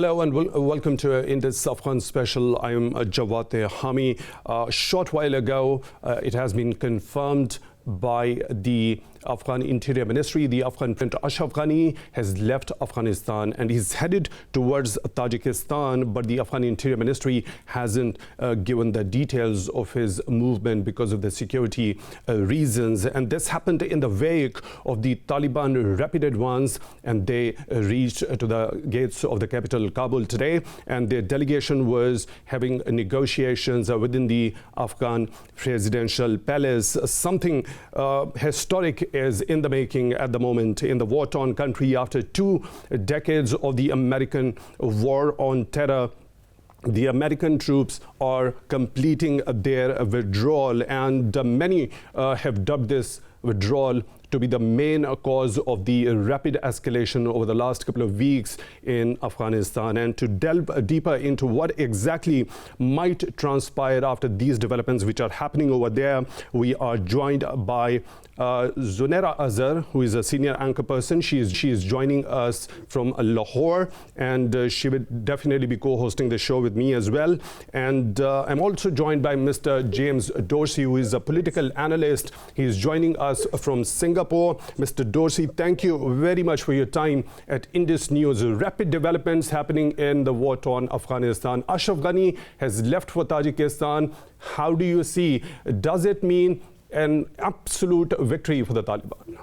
Hello and welcome to Indus Afghanistan Special. I am Jawad Tehami. A short while ago, it has been confirmed by the Afghan Interior Ministry. The Afghan President Ashraf Ghani has left Afghanistan and is headed towards Tajikistan, but the Afghan Interior Ministry hasn't given the details of his movement because of the security reasons. And this happened in the wake of the Taliban rapid advance, and they reached to the gates of the capital Kabul today, and their delegation was having negotiations within the Afghan presidential palace. Something historic is in the making at the moment in the war-torn country. After 2 decades of the American war on terror, the American troops are completing their withdrawal, and many have dubbed this withdrawal to be the main cause of the rapid escalation over the last couple of weeks in Afghanistan. And to delve deeper into what exactly might transpire after these developments which are happening over there, we are joined by Zunaira Azhar, who is a senior anchor person. She is joining us from Lahore, and she will definitely be co-hosting the show with me as well. And I'm also joined by Mr. James Dorsey, who is a political analyst. He is joining us from Singapore. Mr. Dorsey, thank you very much for your time at Indus News. Rapid developments happening in the war-torn Afghanistan. Ashraf Ghani has left for Tajikistan. How do you see? Does it mean an absolute victory for the Taliban?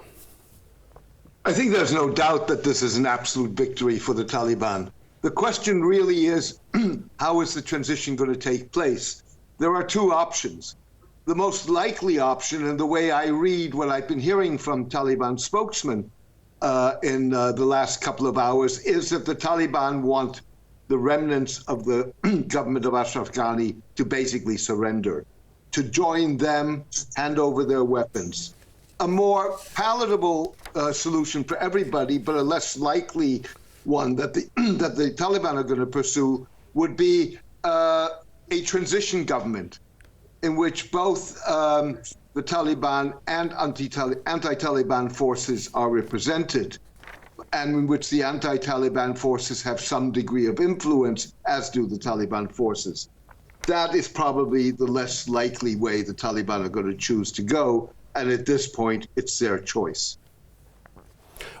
I think there's no doubt that this is an absolute victory for the Taliban. The question really is, how is the transition going to take place? There are two options. The most likely option, and the way I read what I've been hearing from Taliban spokesmen in the last couple of hours, is that the Taliban want the remnants of the government of Ashraf Ghani to basically surrender, to join them, hand over their weapons. A more palatable solution for everybody, but a less likely one that the Taliban are going to pursue, would be a transition government in which both the Taliban and anti-Taliban forces are represented, and in which the anti-Taliban forces have some degree of influence, as do the Taliban forces. That is probably the less likely way the Taliban are going to choose to go, and at this point, it's their choice.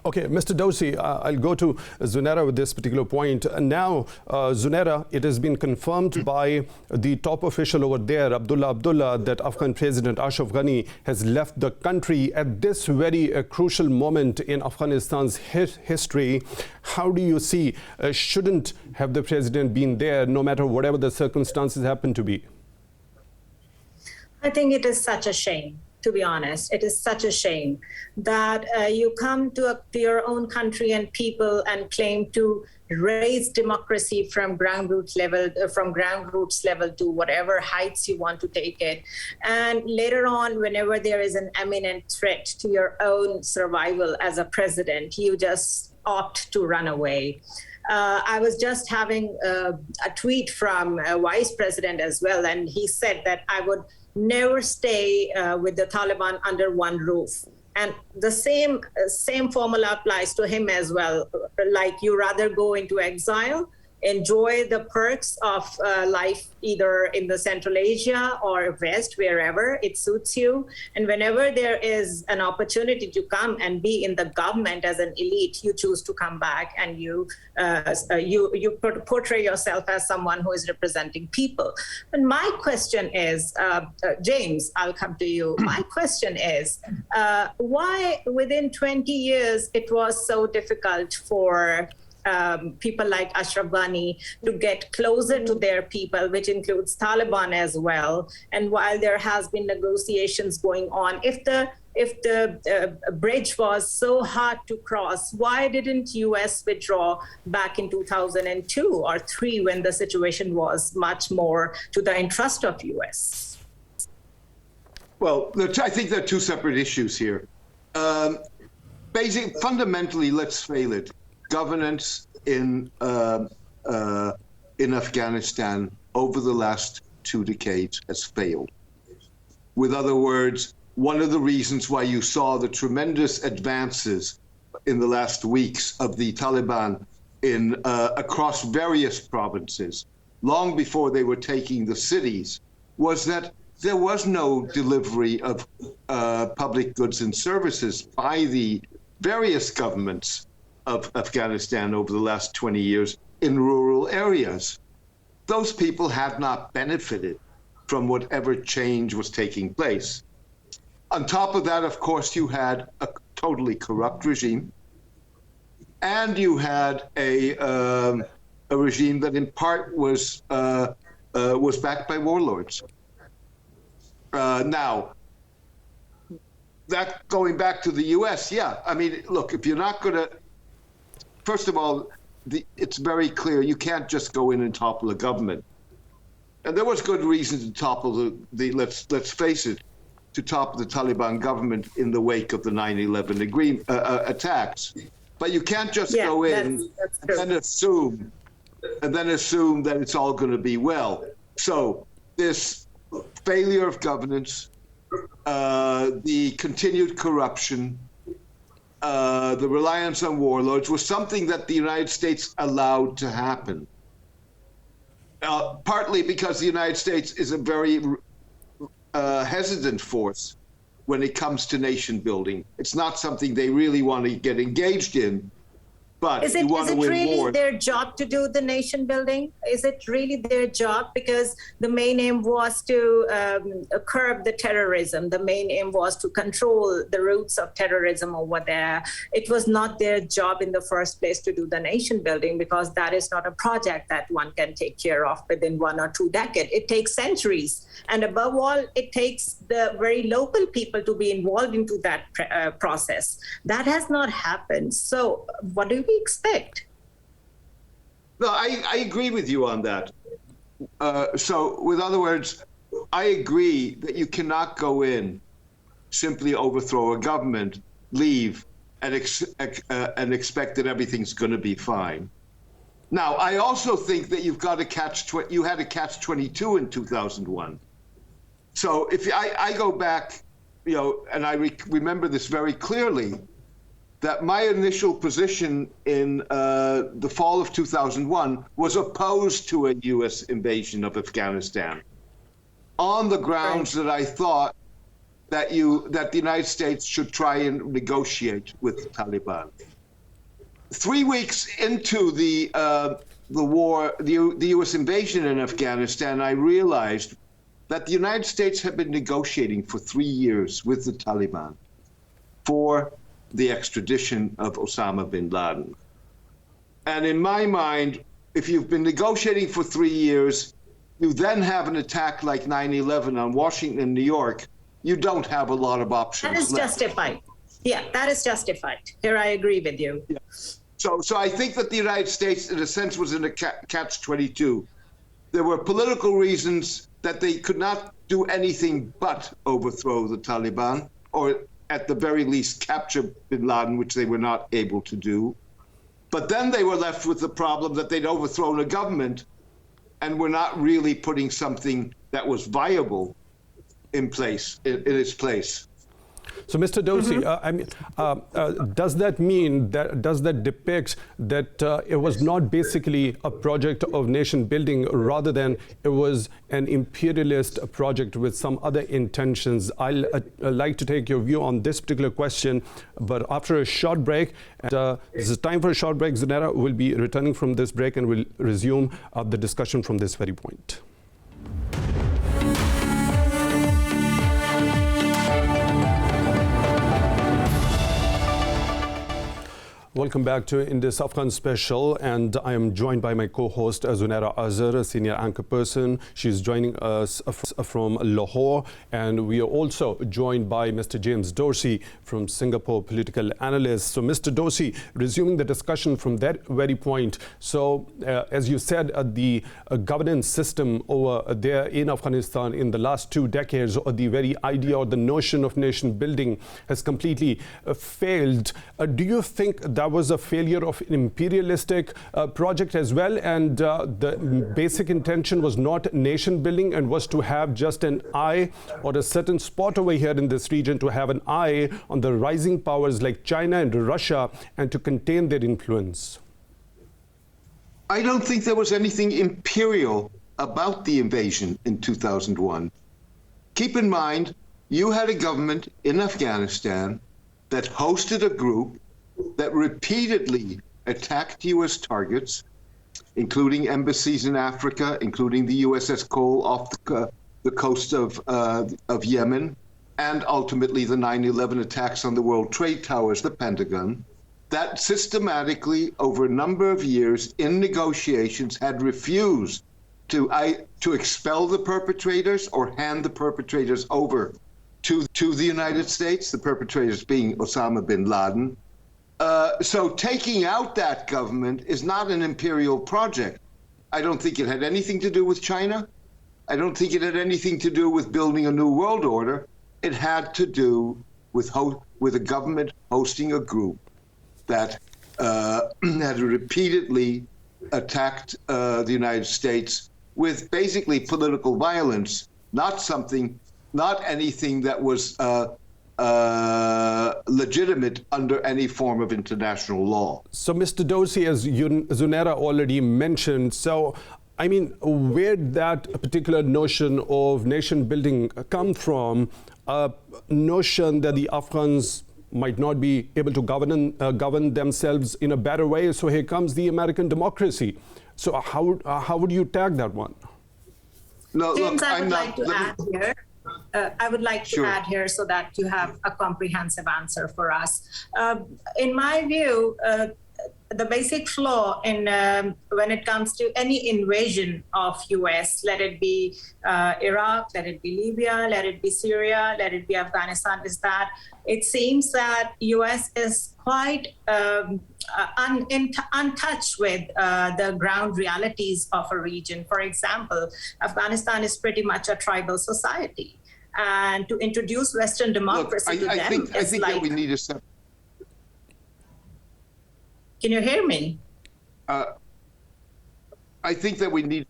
Okay, Mr. Dorsey, I'll go to Zunaira with this particular point. Now, Zunaira, it has been confirmed by the top official over there, Abdullah, that Afghan President Ashraf Ghani has left the country at this very crucial moment in Afghanistan's history. How do you see, shouldn't have the president been there, no matter whatever the circumstances happen to be? I think it is such a shame. To be honest, it is such a shame that you come to your own country and people and claim to raise democracy from grassroots level to whatever heights you want to take it. And later on, whenever there is an imminent threat to your own survival as a president, you just opt to run away. I was just having a tweet from a vice president as well, and he said that I would never stay with the Taliban under one roof. And the same formula applies to him as well. Like, you rather go into exile, enjoy the perks of life either in the Central Asia or West, wherever it suits you. And whenever there is an opportunity to come and be in the government as an elite, you choose to come back, and you portray yourself as someone who is representing people. And my question is, James, I'll come to you. My question is, why within 20 years it was so difficult for people like Ashraf Ghani to get closer to their people, which includes Taliban as well. And while there has been negotiations going on, if the bridge was so hard to cross, why didn't US withdraw back in 2002 or 3 when the situation was much more to the interest of US? Well, I think there are two separate issues here. Fundamentally, let's fail it. Governance in Afghanistan over the last 2 decades has failed. With other words, one of the reasons why you saw the tremendous advances in the last weeks of the Taliban across various provinces, long before they were taking the cities, was that there was no delivery of public goods and services by the various governments of Afghanistan over the last 20 years in rural areas. Those people had not benefited from whatever change was taking place. On top of that, of course, you had a totally corrupt regime, and you had a regime that in part was backed by warlords. Now, that going back to the U.S., yeah, I mean, look, if you're not going to, first of all, it's very clear you can't just go in and topple a government. And there was good reason to topple let's face it, to topple the Taliban government in the wake of the 9/11 attacks. But you can't just go in and then assume that it's all going to be well. So this failure of governance, the continued corruption, the reliance on warlords was something that the United States allowed to happen. Partly because the United States is a very hesitant force when it comes to nation building. It's not something they really want to get engaged in. But is it really their job to do the nation building? Is it really their job? Because the main aim was to curb the terrorism. The main aim was to control the roots of terrorism over there. It was not their job in the first place to do the nation building, because that is not a project that one can take care of within 1 or 2 decades. It takes centuries. And above all, it takes the very local people to be involved into that process. That has not happened. So what do we expect? No, I agree with you on that. So, with other words, I agree that you cannot go in, simply overthrow a government, leave, and expect that everything's going to be fine. Now, I also think that you've got to you had a catch-22 in 2001. So, if I go back, and I remember this very clearly, that my initial position in the fall of 2001 was opposed to a U.S. invasion of Afghanistan, on the grounds that I thought that the United States should try and negotiate with the Taliban. 3 weeks into the war, the U.S. invasion in Afghanistan, I realized that the United States had been negotiating for 3 years with the Taliban for the extradition of Osama bin Laden. And in my mind, if you've been negotiating for 3 years, you then have an attack like 9/11 on Washington and New York, you don't have a lot of options left. That is justified. Yeah, that is justified. Here I agree with you. Yeah. So I think that the United States, in a sense, was in a catch-22. There were political reasons that they could not do anything but overthrow the Taliban, or at the very least capture bin Laden, which they were not able to do. But then they were left with the problem that they'd overthrown a government and were not really putting something that was viable in place, in its place. So, Mr. Dorsey, does that mean does that depict that it was not basically a project of nation building, rather than it was an imperialist project with some other intentions? I'd like to take your view on this particular question, but after a short break, this is time for a short break. Zunaira will be returning from this break and will resume the discussion from this very point. Welcome back to Indus Afghanistan Special, and I am joined by my co-host Zunaira Azhar, a senior anchor person. She's joining us from Lahore, and we are also joined by Mr. James Dorsey from Singapore, political analyst. So, Mr. Dorsey, resuming the discussion from that very point. So, as you said, the governance system over there in Afghanistan in the last 2 decades, or the very idea or the notion of nation building, has completely failed. Do you think that was a failure of an imperialistic project as well, and the basic intention was not nation building and was to have just an eye or a certain spot over here in this region, to have an eye on the rising powers like China and Russia and to contain their influence? I don't think there was anything imperial about the invasion in 2001. Keep in mind, you had a government in Afghanistan that hosted a group that repeatedly attacked U.S. targets, including embassies in Africa, including the USS Cole off the coast of Yemen, and ultimately the 9/11 attacks on the World Trade Towers, the Pentagon, that systematically, over a number of years in negotiations, had refused to expel the perpetrators or hand the perpetrators over to the United States, the perpetrators being Osama bin Laden. So taking out that government is not an imperial project. I don't think it had anything to do with China. I don't think it had anything to do with building a new world order. It had to do with a government hosting a group that had repeatedly attacked the United States with basically political violence, not anything that was legitimate under any form of international law. So, Mr. Dorsey, as Zunaira already mentioned, so I mean, where did that particular notion of nation building come from? A notion that the Afghans might not be able to govern themselves in a better way. So here comes the American democracy. So how would you tag that one? No, James, look, I would like to add here. I would like to add here so that you have a comprehensive answer for us. In my view, the basic flaw in when it comes to any invasion of US, let it be Iraq, let it be Libya, let it be Syria, let it be Afghanistan, is that it seems that US is quite untouched with the ground realities of a region. For example, Afghanistan is pretty much a tribal society. And to introduce Western democracy to them I think that we need a separate. Can you hear me? I think that we need.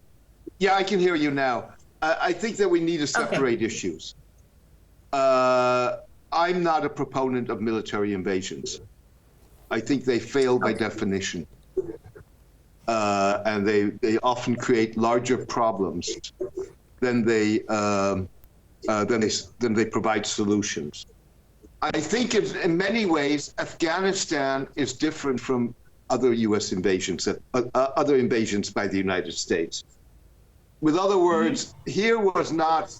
Yeah, I can hear you now. I think that we need to separate issues. I'm not a proponent of military invasions. I think they fail by definition, and they often create larger problems than they provide solutions. I think in many ways, Afghanistan is different from other U.S. invasions, other invasions by the United States. With other words, here was not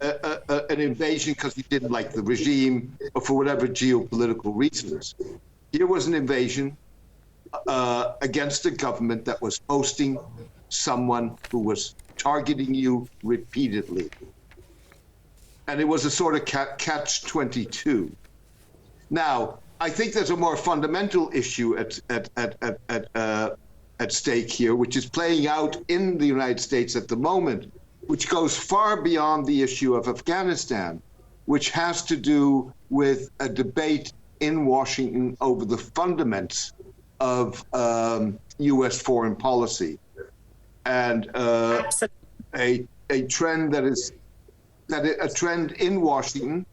an invasion because we didn't like the regime or for whatever geopolitical reasons. Here was an invasion against a government that was hosting someone who was targeting you repeatedly. And it was a sort of catch-22. Now, I think there's a more fundamental issue at stake here, which is playing out in the United States at the moment, which goes far beyond the issue of Afghanistan, which has to do with a debate in Washington over the fundaments of U.S. foreign policy, and a trend a trend in Washington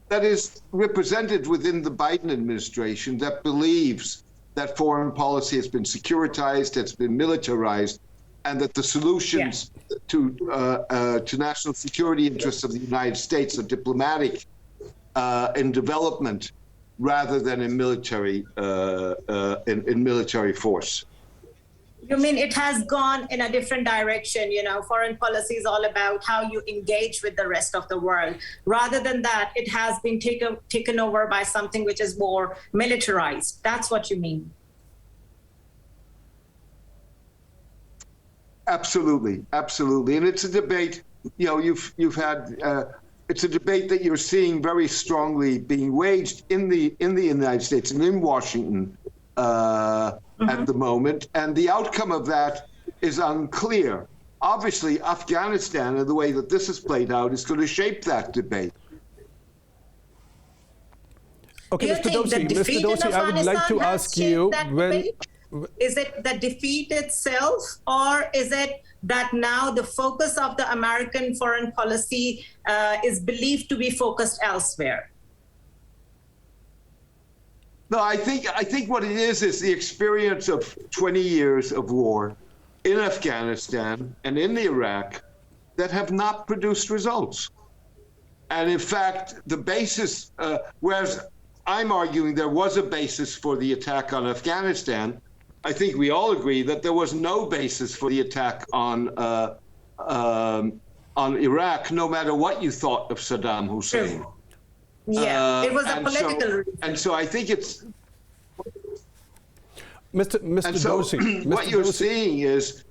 that is represented within the Biden administration that believes that foreign policy has been securitized, it's been militarized, and that the solutions to national security interests of the United States are diplomatic in development rather than in military force. You mean it has gone in a different direction? You know, foreign policy is all about how you engage with the rest of the world. Rather than that, it has been taken over by something which is more militarized. That's what you mean? Absolutely, absolutely. And it's a debate, you know, you've had, it's a debate that you're seeing very strongly being waged in the United States and in Washington at the moment, and the outcome of that is unclear. Obviously, Afghanistan and the way that this is played out is going to shape that debate. Okay, Mr. Dorsey, I would like to ask you, is it the defeat itself, or is it that now the focus of the American foreign policy is believed to be focused elsewhere? No, I think what it is the experience of 20 years of war in Afghanistan and in Iraq that have not produced results. And in fact, the basis, whereas I'm arguing there was a basis for the attack on Afghanistan, I think we all agree that there was no basis for the attack on Iraq, no matter what you thought of Saddam Hussein. Yeah, it was a political reason. And so I think it's... Mr. So Dorsey, what you're seeing is...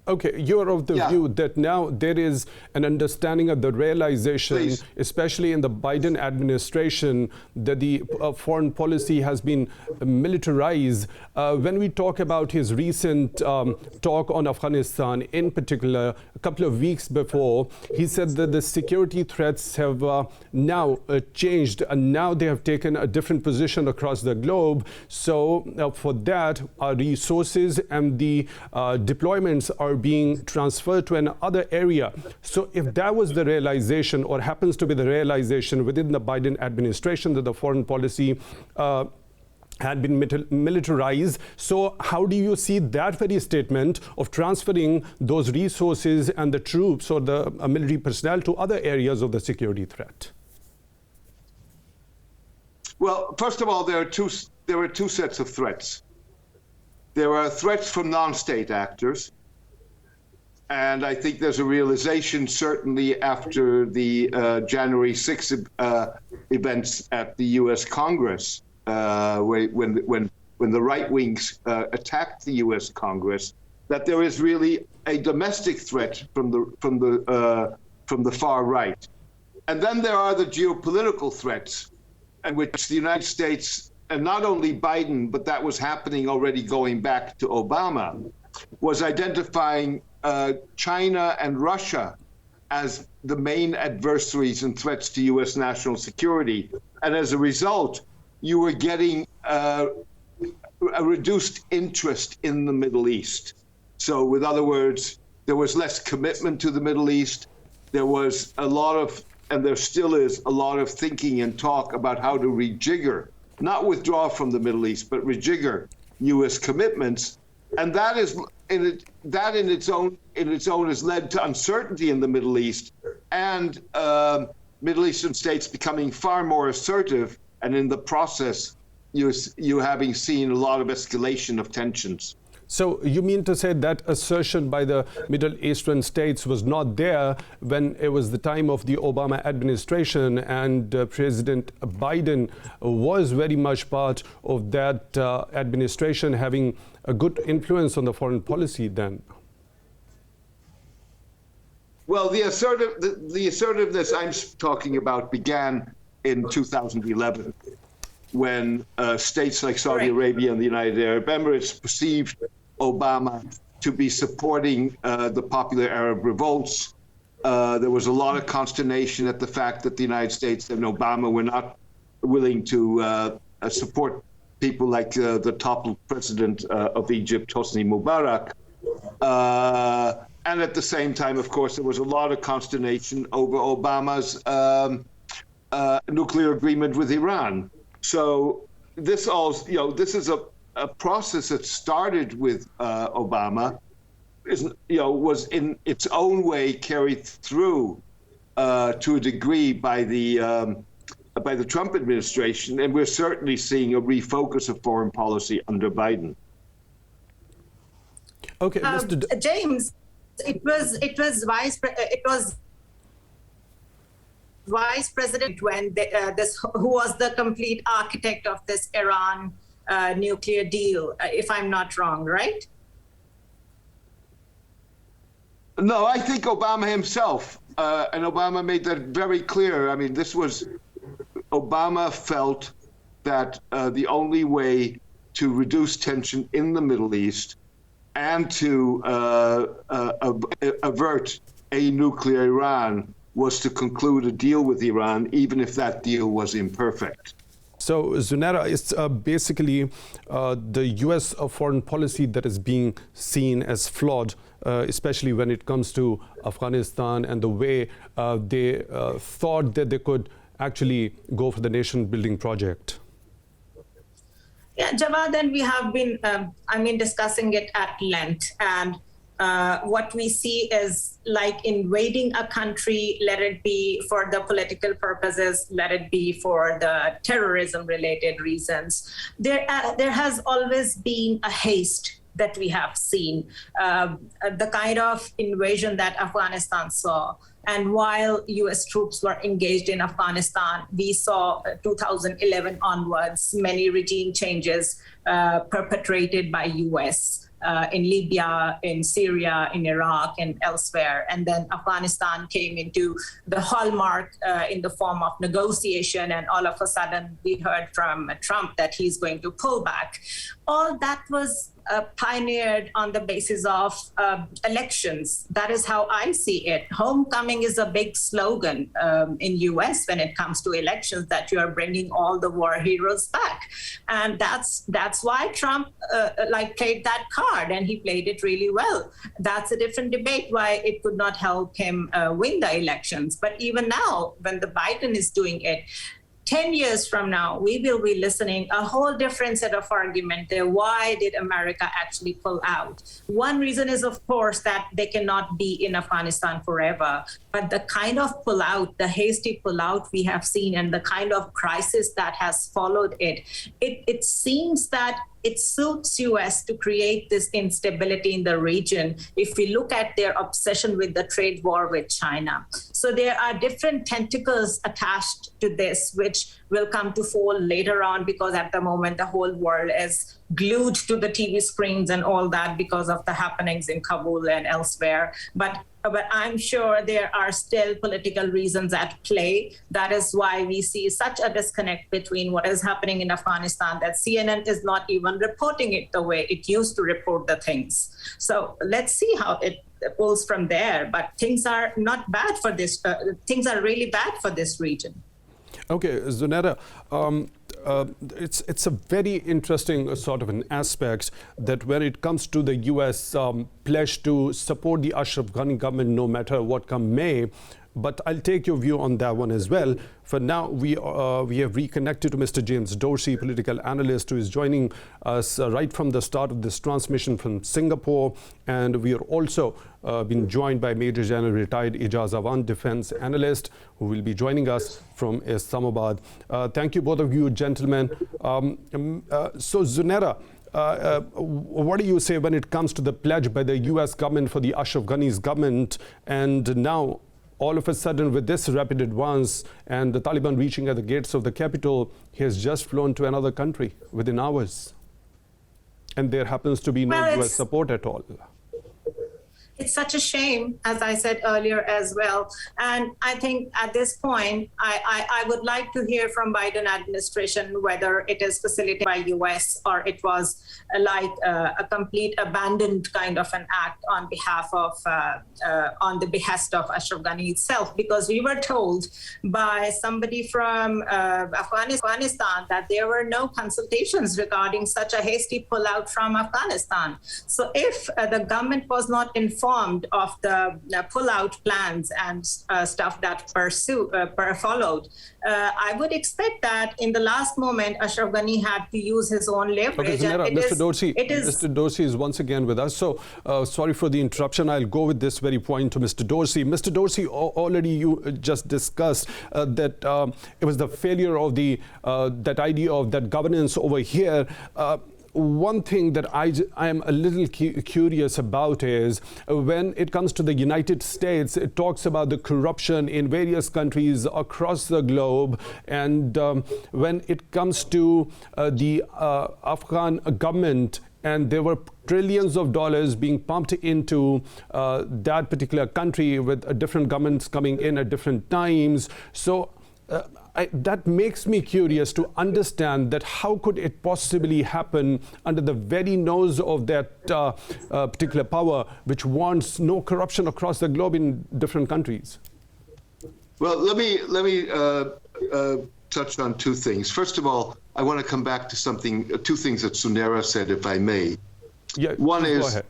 Okay, you're of the view that now there is an understanding of the realization, especially in the Biden administration, that the foreign policy has been militarized. When we talk about his recent talk on Afghanistan, in particular, a couple of weeks before, he said that the security threats have now changed, and now they have taken a different position across the globe. So for that, our resources and the deployments are being transferred to another area. So if that was the realization, or happens to be the realization within the Biden administration, that the foreign policy had been militarized, so how do you see that very statement of transferring those resources and the troops or the military personnel to other areas of the security threat? Well, first of all, there are two sets of threats. There are threats from non-state actors, and I think there's a realization, certainly after the January 6th events at the U.S. Congress, when the right wings attacked the U.S. Congress, that there is really a domestic threat from the far right, and then there are the geopolitical threats, in which the United States, and not only Biden, but that was happening already going back to Obama, was identifying China and Russia as the main adversaries and threats to U.S. national security. And as a result, you were getting a reduced interest in the Middle East. So with other words, there was less commitment to the Middle East. There was a lot of, and there still is, a lot of thinking and talk about how to rejigger, not withdraw from the Middle East, but rejigger U.S. commitments. And that in its own has led to uncertainty in the Middle East, and Middle Eastern states becoming far more assertive, and in the process, you having seen a lot of escalation of tensions. So you mean to say that assertion by the Middle Eastern states was not there when it was the time of the Obama administration, and President Biden was very much part of that administration, having a good influence on the foreign policy then? Well, the assertiveness I'm talking about began in 2011, when states like Saudi Arabia and the United Arab Emirates perceived Obama to be supporting the popular Arab revolts. There was a lot of consternation at the fact that the United States and Obama were not willing to support people like the toppled president of Egypt, Hosni Mubarak. And at the same time, of course, there was a lot of consternation over Obama's nuclear agreement with Iran. So this is a process that started with Obama, was in its own way carried through to a degree by the Trump administration, and we're certainly seeing a refocus of foreign policy under Biden. Okay, Mr. James, it was Vice President when who was the complete architect of this Iran nuclear deal, if I'm not wrong, right? No, I think Obama himself, and Obama made that very clear. I mean, Obama felt that the only way to reduce tension in the Middle East and to avert a nuclear Iran was to conclude a deal with Iran, even if that deal was imperfect. So, Zunaira, it's basically the U.S. foreign policy that is being seen as flawed, especially when it comes to Afghanistan and the way they thought that they could actually go for the nation-building project. Yeah, Jawad, and we have been, discussing it at length. And what we see is like invading a country, let it be for the political purposes, let it be for the terrorism-related reasons. There has always been a haste that we have seen, the kind of invasion that Afghanistan saw. And while U.S. troops were engaged in Afghanistan, we saw 2011 onwards many regime changes perpetrated by U.S. In Libya, in Syria, in Iraq, and elsewhere. And then Afghanistan came into the hallmark in the form of negotiation, and all of a sudden we heard from Trump that he's going to pull back. All that was pioneered on the basis of elections. That is how I see it. Homecoming is a big slogan in US when it comes to elections, that you are bringing all the war heroes back. And that's why Trump played that card, and he played it really well. That's a different debate why it could not help him win the elections. But even now, when the Biden is doing it, 10 years from now, we will be listening a whole different set of argument there. Why did America actually pull out? One reason is, of course, that they cannot be in Afghanistan forever. But the kind of pullout, the hasty pullout we have seen, and the kind of crisis that has followed it seems that it suits US to create this instability in the region if we look at their obsession with the trade war with China. So there are different tentacles attached to this, which will come to fall later on, because at the moment the whole world is glued to the TV screens and all that because of the happenings in Kabul and elsewhere. But I'm sure there are still political reasons at play. That is why we see such a disconnect between what is happening in Afghanistan, that CNN is not even reporting it the way it used to report the things. So let's see how it pulls from there. But things are not bad for this. Things are really bad for this region. Okay, Zunaira, it's a very interesting sort of an aspect that when it comes to the U.S. Pledge to support the Ashraf Ghani government no matter what come may, but I'll take your view on that one as well. For now, we have reconnected to Mr. James Dorsey, political analyst, who is joining us right from the start of this transmission from Singapore. And we are also been joined by Major General retired Ijaz Awan, defense analyst, who will be joining us from Islamabad. Thank you, both of you, gentlemen. So, Zunaira, what do you say when it comes to the pledge by the U.S. government for the Ashraf Ghani's government, and now all of a sudden with this rapid advance and the Taliban reaching at the gates of the capital, he has just flown to another country within hours, and there happens to be no U.S. support at all? It's such a shame, as I said earlier as well. And I think at this point, I would like to hear from Biden administration whether it is facilitated by US or it was like a complete abandoned kind of an act on behalf of, on the behest of Ashraf Ghani itself. Because we were told by somebody from Afghanistan that there were no consultations regarding such a hasty pullout from Afghanistan. So if the government was not informed of the pull-out plans and stuff that followed, I would expect that in the last moment, Ashraf Ghani had to use his own leverage. Okay, Zunaira, Mr. Dorsey is once again with us. So sorry for the interruption. I'll go with this very point to Mr. Dorsey. Mr. Dorsey, already you just discussed that it was the failure of the that idea of that governance over here. One thing that I am a little curious about is when it comes to the United States, it talks about the corruption in various countries across the globe. And when it comes to the Afghan government, and there were trillions of dollars being pumped into that particular country with different governments coming in at different times. So that makes me curious to understand that how could it possibly happen under the very nose of that particular power, which wants no corruption across the globe in different countries? Well, let me touch on two things. First of all, I want to come back to two things that Zunaira said, if I may. Yeah, one is, go ahead.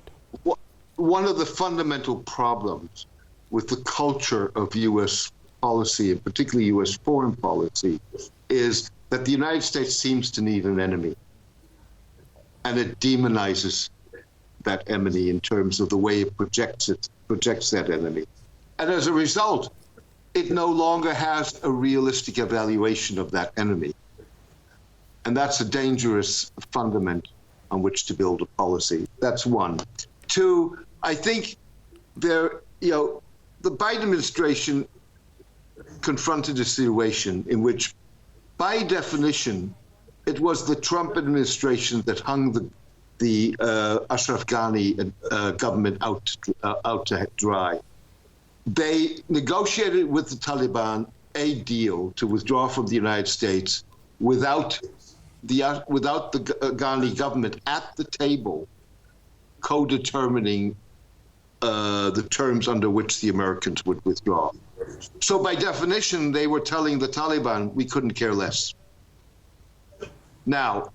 One of the fundamental problems with the culture of U.S. policy, and particularly U.S. foreign policy, is that the United States seems to need an enemy. and it demonizes that enemy in terms of the way it projects that enemy. And as a result, it no longer has a realistic evaluation of that enemy. And that's a dangerous fundament on which to build a policy. That's one. Two, I think the Biden administration confronted a situation in which, by definition, it was the Trump administration that hung the Ashraf Ghani government out to dry. They negotiated with the Taliban a deal to withdraw from the United States without the Ghani government at the table co-determining the terms under which the Americans would withdraw. So by definition, they were telling the Taliban, we couldn't care less. Now,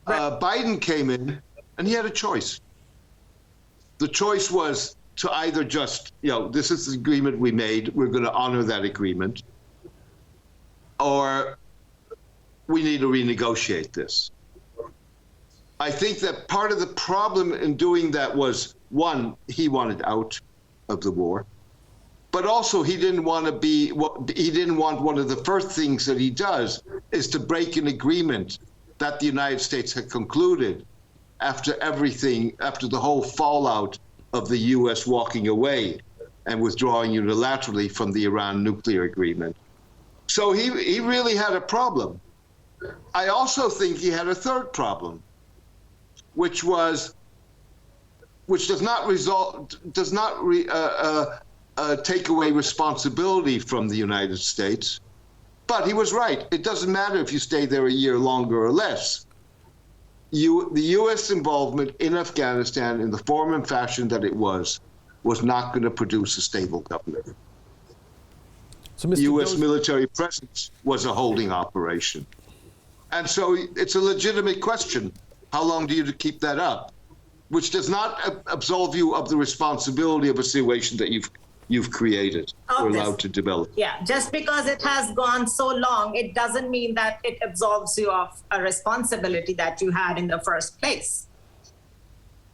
Biden came in and he had a choice. The choice was to either just, this is the agreement we made, we're going to honor that agreement, or we need to renegotiate this. I think that part of the problem in doing that was, one, he wanted out of the war, but also he didn't want one of the first things that he does is to break an agreement that the United States had concluded after the whole fallout of the U.S. walking away and withdrawing unilaterally from the Iran nuclear agreement. So he really had a problem. I also think he had a third problem, which does not take away responsibility from the United States. But he was right. It doesn't matter if you stay there a year longer or less. The U.S. involvement in Afghanistan in the form and fashion that it was not going to produce a stable government. So the U.S. military presence was a holding operation. And so it's a legitimate question. How long do you keep that up? Which does not absolve you of the responsibility of a situation that you've created or allowed to develop. Yeah, just because it has gone so long, it doesn't mean that it absolves you of a responsibility that you had in the first place.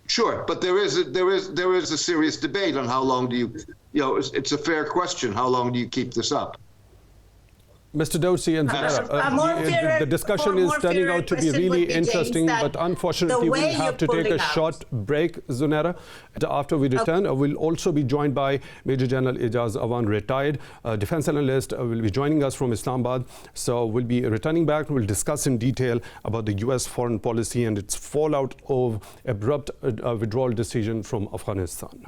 Sure, but there is a serious debate on how long do you it's a fair question. How long do you keep this up? Mr. Dorsey and Zunaira, the discussion is turning out to be really interesting, but unfortunately we'll have to take a short break, Zunaira. After we return, we'll also be joined by Major General Ijaz Awan, retired defense analyst, will be joining us from Islamabad. So we'll be returning back. We'll discuss in detail about the U.S. foreign policy and its fallout of abrupt withdrawal decision from Afghanistan.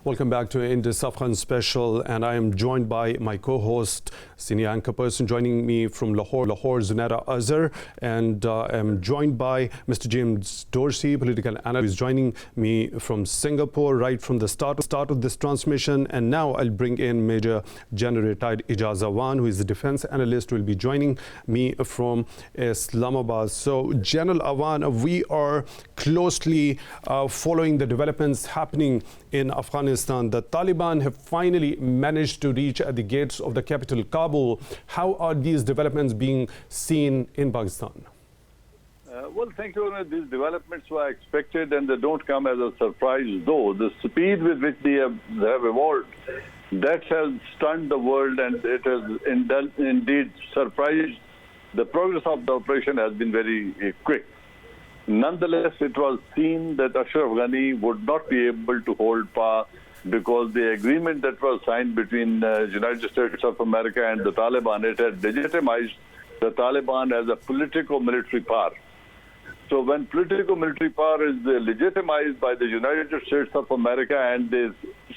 Welcome back to Indus Afghanistan Special, and I am joined by my co-host, senior anchor person joining me from Lahore, Zunaira Azhar, and I'm joined by Mr. James Dorsey, political analyst, joining me from Singapore right from the start of this transmission. And now I'll bring in Major General retired Ijaz Awan, who is the defense analyst, who will be joining me from Islamabad. So, General Awan, we are closely following the developments happening in Afghanistan. The Taliban have finally managed to reach at the gates of the capital, Kabul. How are these developments being seen in Pakistan? Well, thank you. These developments were expected and they don't come as a surprise, though. The speed with which they have evolved, that has stunned the world, and it has indeed surprised. The progress of the operation has been very quick. Nonetheless, it was seen that Ashraf Ghani would not be able to hold power because the agreement that was signed between the United States of America and the Taliban, it had legitimized the Taliban as a politico-military power. So when politico-military power is legitimized by the United States of America and they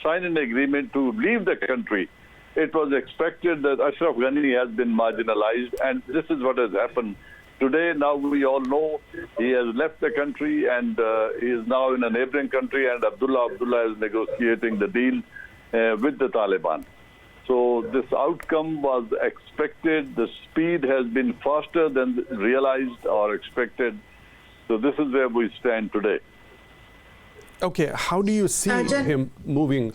sign an agreement to leave the country, it was expected that Ashraf Ghani has been marginalized, and this is what has happened. Today, now we all know he has left the country and he is now in a neighboring country, and Abdullah is negotiating the deal with the Taliban. So this outcome was expected. The speed has been faster than realized or expected. So this is where we stand today. Okay, how do you see him moving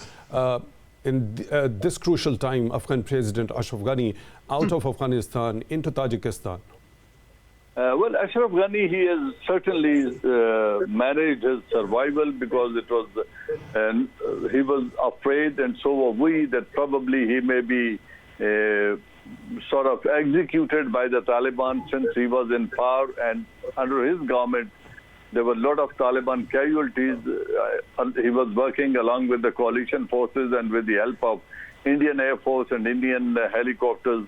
in this crucial time, Afghan President Ashraf Ghani out of Afghanistan into Tajikistan? Well, Ashraf Ghani, he has certainly managed his survival because it was, he was afraid, and so were we, that probably he may be sort of executed by the Taliban since he was in power, and under his government, there were a lot of Taliban casualties. He was working along with the coalition forces and with the help of Indian Air Force and Indian helicopters.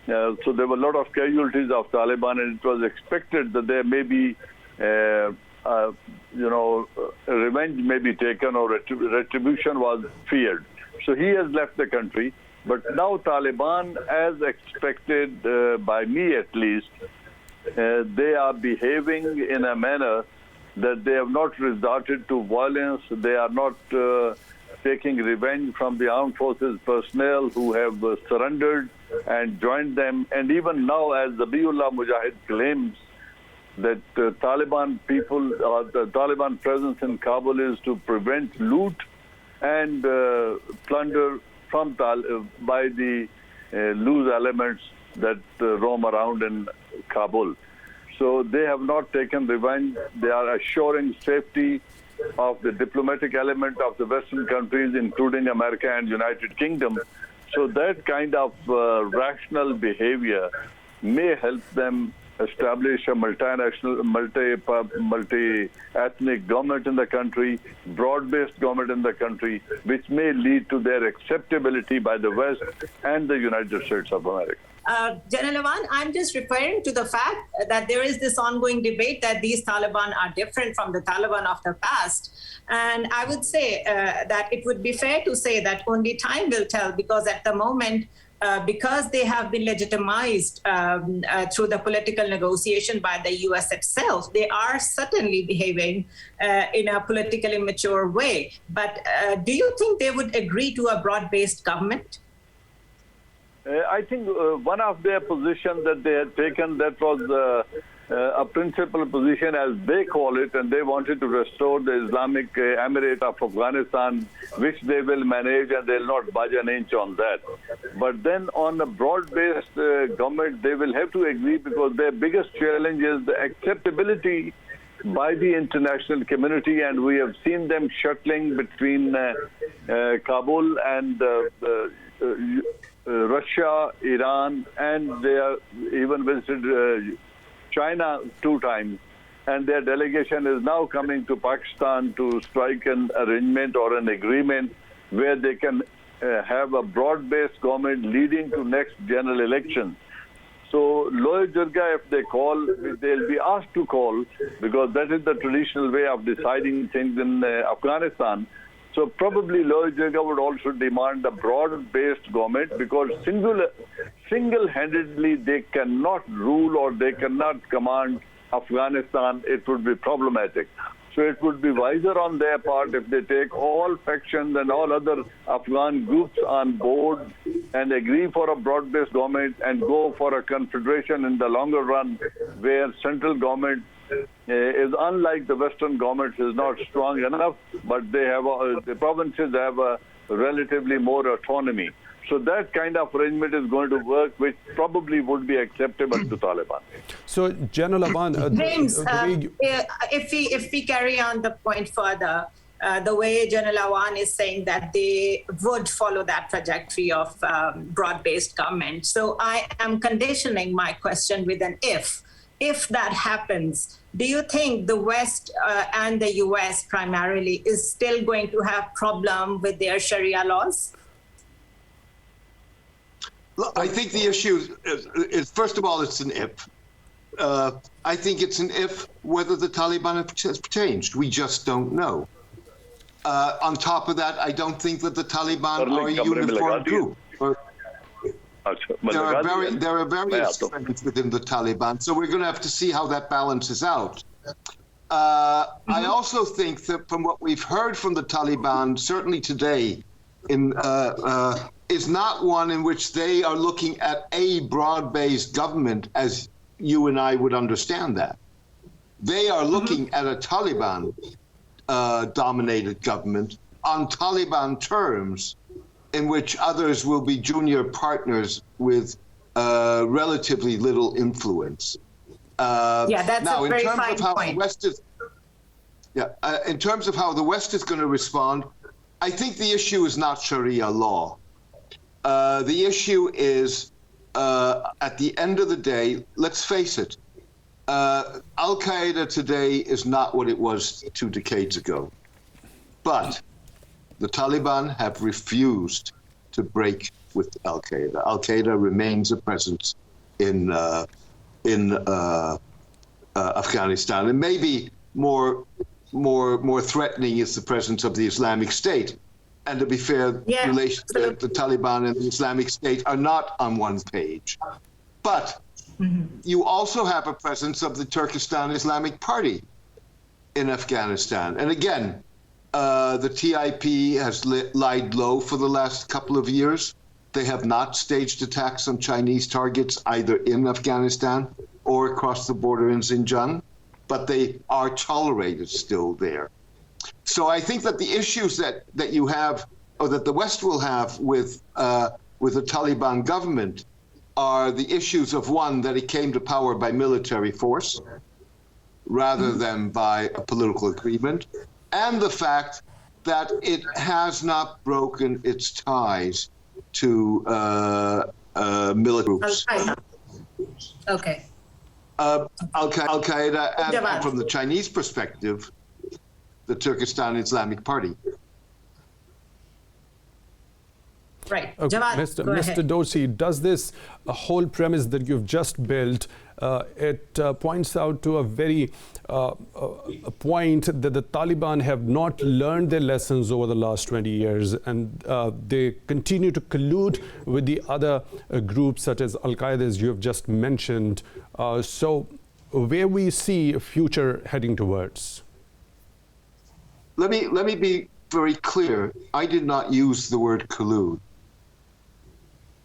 So there were a lot of casualties of Taliban, and it was expected that there may be, revenge may be taken or retribution was feared. So he has left the country. But now Taliban, as expected by me at least, they are behaving in a manner that they have not resorted to violence. They are not taking revenge from the armed forces personnel who have surrendered and joined them. And even now, as Zabiullah Mujahid claims that Taliban people, the Taliban presence in Kabul is to prevent loot and plunder from by the loose elements that roam around in Kabul. So they have not taken revenge. They are assuring safety of the diplomatic element of the Western countries, including America and United Kingdom. So that kind of rational behavior may help them establish a multinational, multi-ethnic government in the country, broad-based government in the country, which may lead to their acceptability by the West and the United States of America. General Awan, I'm just referring to the fact that there is this ongoing debate that these Taliban are different from the Taliban of the past. And I would say that it would be fair to say that only time will tell, because at the moment, because they have been legitimized through the political negotiation by the US itself, they are certainly behaving in a politically mature way. But do you think they would agree to a broad-based government? I think one of their positions that they had taken, that was a principal position, as they call it, and they wanted to restore the Islamic Emirate of Afghanistan, which they will manage, and they'll not budge an inch on that. But then on a broad-based government, they will have to agree, because their biggest challenge is the acceptability by the international community, and we have seen them shuttling between Kabul and Russia, Iran, and they are even visited China 2 times. And their delegation is now coming to Pakistan to strike an arrangement or an agreement where they can have a broad-based government leading to next general elections. So Loya Jirga, if they call, they'll be asked to call, because that is the traditional way of deciding things in Afghanistan. So probably Loya Jirga would also demand a broad-based government, because single-handedly they cannot rule or they cannot command Afghanistan. It would be problematic. So it would be wiser on their part if they take all factions and all other Afghan groups on board and agree for a broad-based government and go for a confederation in the longer run, where central government is, unlike the Western governments, is not strong enough, but they have the provinces have a relatively more autonomy. So that kind of arrangement is going to work, which probably would be acceptable to Taliban. So, General Awan, James, if we carry on the point further, the way General Awan is saying that they would follow that trajectory of broad-based government. So I am conditioning my question with an if. If that happens, do you think the West and the US primarily is still going to have problem with their Sharia laws? Look, I think the issue is first of all, it's an if. I think it's an if whether the Taliban have changed. We just don't know. On top of that, I don't think that the Taliban are a uniform group. There are various strengths within the Taliban, so we're going to have to see how that balances out. I also think that from what we've heard from the Taliban, certainly today, is not one in which they are looking at a broad-based government as you and I would understand that. They are looking at a Taliban dominated government on Taliban terms in which others will be junior partners with relatively little influence. That's now, a very fine point. In terms of how the West is going to respond, I think the issue is not Sharia law. The issue is, at the end of the day, let's face it, Al-Qaeda today is not what it was 2 decades ago. But the Taliban have refused to break with Al-Qaeda. Al-Qaeda remains a presence in Afghanistan, and maybe more threatening is the presence of the Islamic State. And to be fair, relations with the Taliban and the Islamic State are not on one page. But you also have a presence of the Turkestan Islamic Party in Afghanistan. And again, the TIP has lied low for the last couple of years. They have not staged attacks on Chinese targets either in Afghanistan or across the border in Xinjiang, but they are tolerated still there. So I think that the issues that you have, or that the West will have with the Taliban government, are the issues of, one, that it came to power by military force rather than by a political agreement, and the fact that it has not broken its ties to military groups. Okay. Al-Qaeda, and from the Chinese perspective, the Turkestan Islamic Party. Right. Okay. Jawad, Mr. Dorsey, does this whole premise that you've just built, it points out to a very point that the Taliban have not learned their lessons over the last 20 years, and they continue to collude with the other groups such as Al-Qaeda, as you have just mentioned. So where we see a future heading towards? Let me be very clear. I did not use the word collude.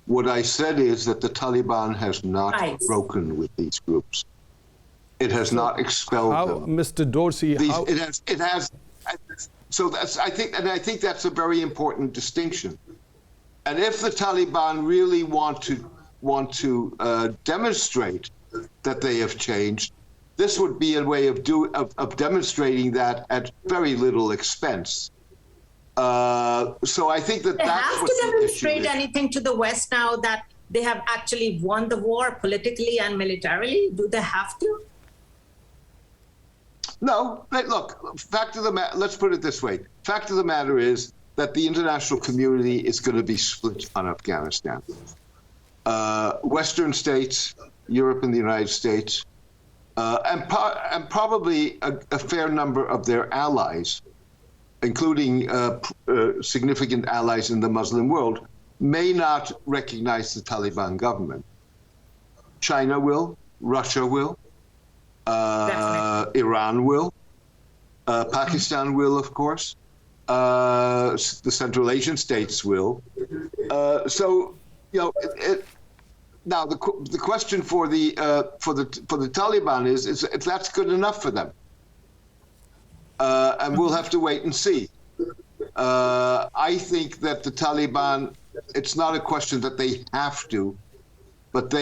What I said is that the Taliban has not broken with these groups. It has not expelled them. Mr. Dorsey, it has. So that's, I think that's a very important distinction. And if the Taliban really want to demonstrate that they have changed, this would be a way of demonstrating that at very little expense. So I think that they have to demonstrate anything to the West now that they have actually won the war politically and militarily. Do they have to? No. Look, let's put it this way. Fact of the matter is that the international community is going to be split on Afghanistan. Western states, Europe and the United States, and probably a fair number of their allies, including significant allies in the Muslim world, may not recognize the Taliban government. China will, Russia will, Iran will, Pakistan will, of course, the Central Asian states will. So, you know, now the question for the Taliban is if that's good enough for them. And we'll have to wait and see. I think that the Taliban, it's not a question that they have to, but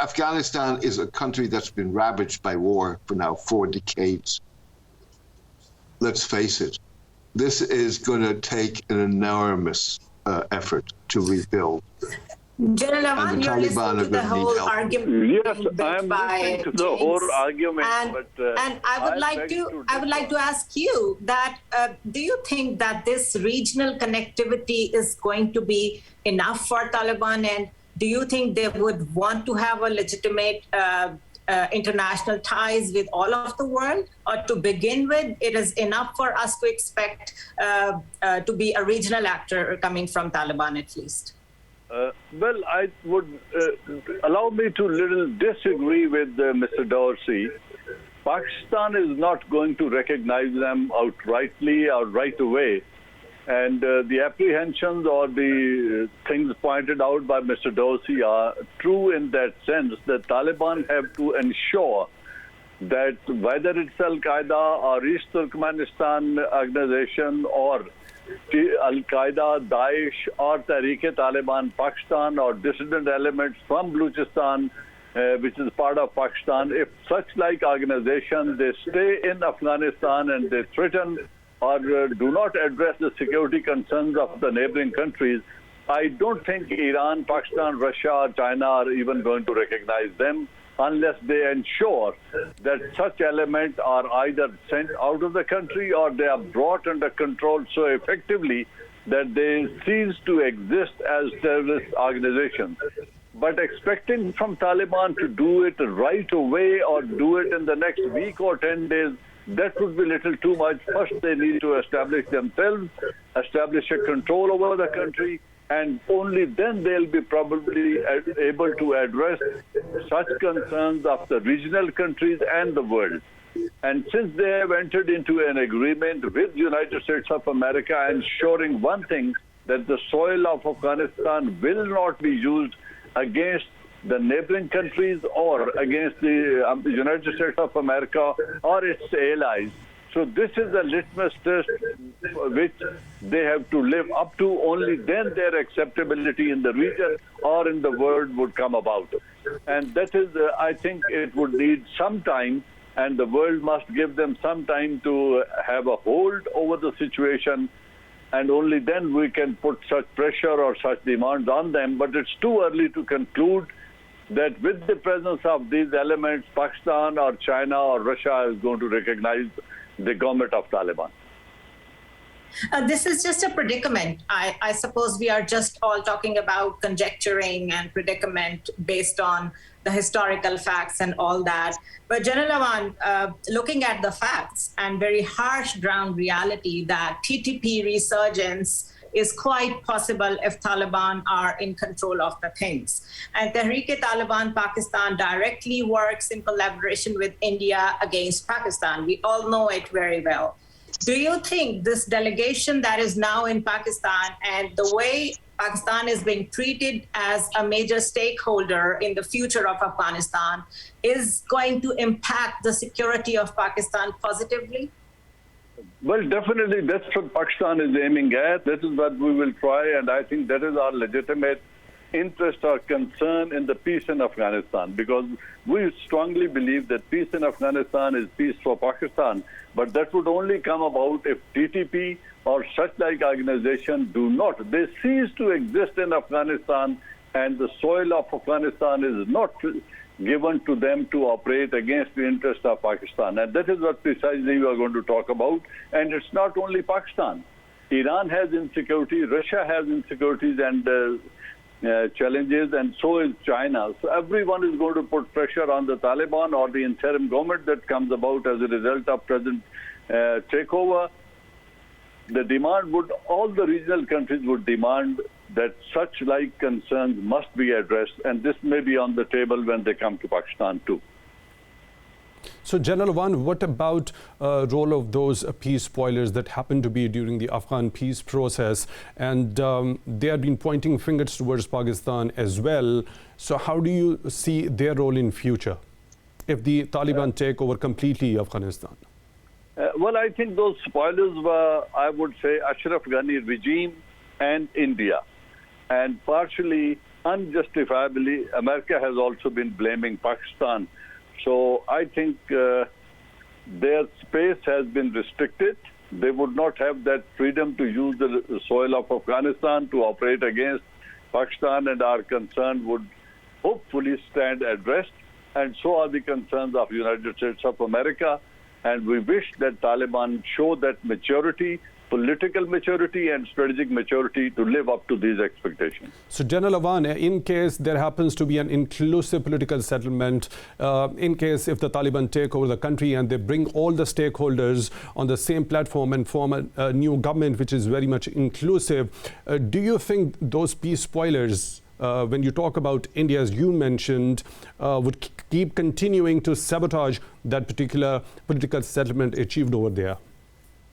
Afghanistan is a country that's been ravaged by war for now 4 decades. Let's face it, this is going to take an enormous effort to rebuild. General Awan, you're listening to the whole argument. Yes, I'm listening to the whole argument. And I would like to ask you that do you think that this regional connectivity is going to be enough for Taliban, and do you think they would want to have a legitimate international ties with all of the world, or to begin with, it is enough for us to expect to be a regional actor coming from Taliban at least? Well, I would allow me to little disagree with Mr. Dorsey. Pakistan is not going to recognize them outrightly or right away. And the apprehensions or the things pointed out by Mr. Dorsey are true in that sense that Taliban have to ensure that whether it's Al-Qaeda or East Turkmenistan organization or Al-Qaeda, Daesh, or Tehreek-e-Taliban Pakistan, or dissident elements from Balochistan, which is part of Pakistan, if such like organizations, they stay in Afghanistan and they threaten or do not address the security concerns of the neighboring countries, I don't think Iran, Pakistan, Russia, or China are even going to recognize them unless they ensure that such elements are either sent out of the country or they are brought under control so effectively that they cease to exist as terrorist organizations. But expecting from Taliban to do it right away or do it in the next week or 10 days, that would be a little too much. First, they need to establish themselves, establish a control over the country, and only then they'll be probably able to address such concerns of the regional countries and the world. And since they have entered into an agreement with the United States of America ensuring one thing, that the soil of Afghanistan will not be used against the neighboring countries or against the United States of America or its allies. So this is a litmus test which they have to live up to. Only then their acceptability in the region or in the world would come about. And that is, I think it would need some time, and the world must give them some time to have a hold over the situation. And only then we can put such pressure or such demands on them. But it's too early to conclude that with the presence of these elements, Pakistan or China or Russia is going to recognize the government of Taliban. This is just a predicament. I suppose we are just all talking about conjecturing and predicament based on the historical facts and all that. But General Awan, looking at the facts and very harsh ground reality that TTP resurgence is quite possible if Taliban are in control of the things. And Tehreek-e-Taliban Pakistan directly works in collaboration with India against Pakistan. We all know it very well. Do you think this delegation that is now in Pakistan and the way Pakistan is being treated as a major stakeholder in the future of Afghanistan is going to impact the security of Pakistan positively? Well, definitely that's what Pakistan is aiming at. That is what we will try, and I think that is our legitimate interest or concern in the peace in Afghanistan, because we strongly believe that peace in Afghanistan is peace for Pakistan, but that would only come about if TTP or such like organizations do not. They cease to exist in Afghanistan, and the soil of Afghanistan is not given to them to operate against the interest of Pakistan. And that is what precisely we are going to talk about. And it's not only Pakistan. Iran has insecurity, Russia has insecurities and challenges, and so is China. So everyone is going to put pressure on the Taliban or the interim government that comes about as a result of present takeover. The demand would, all the regional countries would demand that such like concerns must be addressed, and this may be on the table when they come to Pakistan too. So, General Awan, what about role of those peace spoilers that happened to be during the Afghan peace process? And they have been pointing fingers towards Pakistan as well. So how do you see their role in future if the Taliban take over completely Afghanistan? Well, I think those spoilers were, I would say, Ashraf Ghani regime and India. And partially, unjustifiably, America has also been blaming Pakistan. So I think their space has been restricted. They would not have that freedom to use the soil of Afghanistan to operate against Pakistan, and our concern would hopefully stand at rest. And so are the concerns of the United States of America. And we wish that Taliban show that maturity, political maturity and strategic maturity to live up to these expectations. So, General Awan, in case there happens to be an inclusive political settlement, in case if the Taliban take over the country and they bring all the stakeholders on the same platform and form a new government which is very much inclusive, do you think those peace spoilers, when you talk about India, as you mentioned, would keep continuing to sabotage that particular political settlement achieved over there?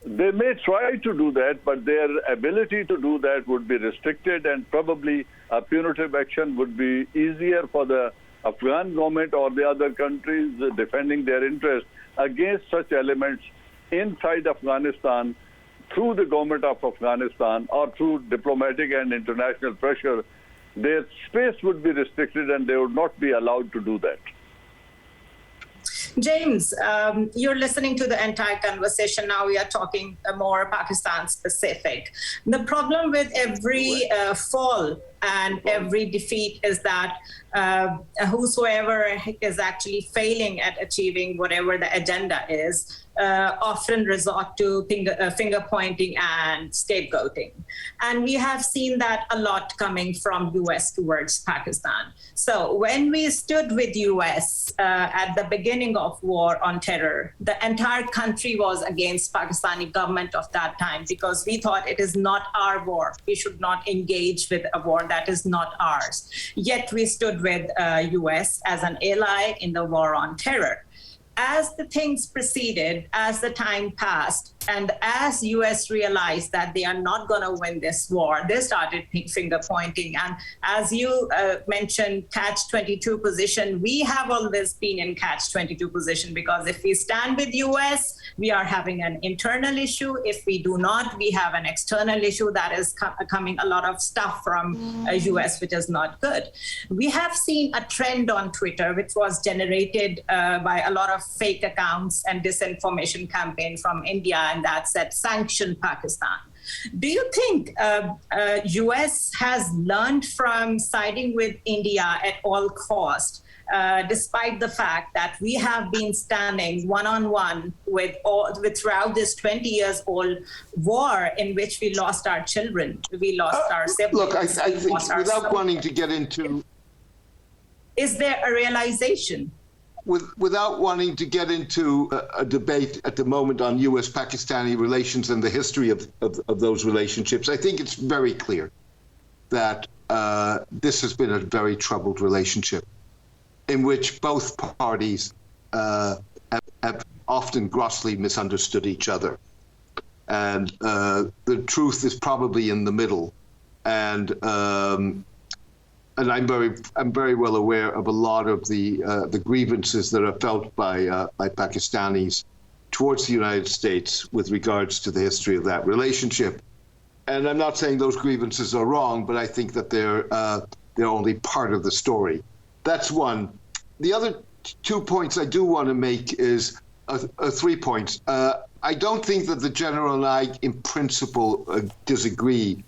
They may try to do that, but their ability to do that would be restricted, and probably a punitive action would be easier for the Afghan government or the other countries defending their interests against such elements inside Afghanistan through the government of Afghanistan or through diplomatic and international pressure, their space would be restricted and they would not be allowed to do that. James, you're listening to the entire conversation. Now we are talking more Pakistan specific. The problem with every fall and every defeat is that whosoever is actually failing at achieving whatever the agenda is, often resort to finger pointing and scapegoating. And we have seen that a lot coming from US towards Pakistan. So when we stood with US at the beginning of war on terror, the entire country was against Pakistani government of that time because we thought it is not our war. We should not engage with a war that is not ours. Yet we stood with US as an ally in the war on terror. As the things proceeded, as the time passed, and as US realized that they are not going to win this war, they started finger pointing. And as you mentioned, catch-22 position, we have always been in catch-22 position because if we stand with US, we are having an internal issue. If we do not, we have an external issue that is coming a lot of stuff from US, which is not good. We have seen a trend on Twitter, which was generated by a lot of fake accounts and disinformation campaign from India, and that said sanction Pakistan. Do you think US has learned from siding with India at all cost, despite the fact that we have been standing one-on-one with throughout this 20 years old war in which we lost our children, we lost our siblings. Look, I think without wanting to get into... Is there a realization? Without wanting to get into a debate at the moment on US-Pakistani relations and the history of those relationships, I think it's very clear that this has been a very troubled relationship in which both parties have often grossly misunderstood each other. And the truth is probably in the middle. And I'm very well aware of a lot of the grievances that are felt by Pakistanis towards the United States with regards to the history of that relationship. And I'm not saying those grievances are wrong, but I think that they're only part of the story. That's one. The other 2 points I do want to make is 3 points. I don't think that the general and I, in principle, disagree.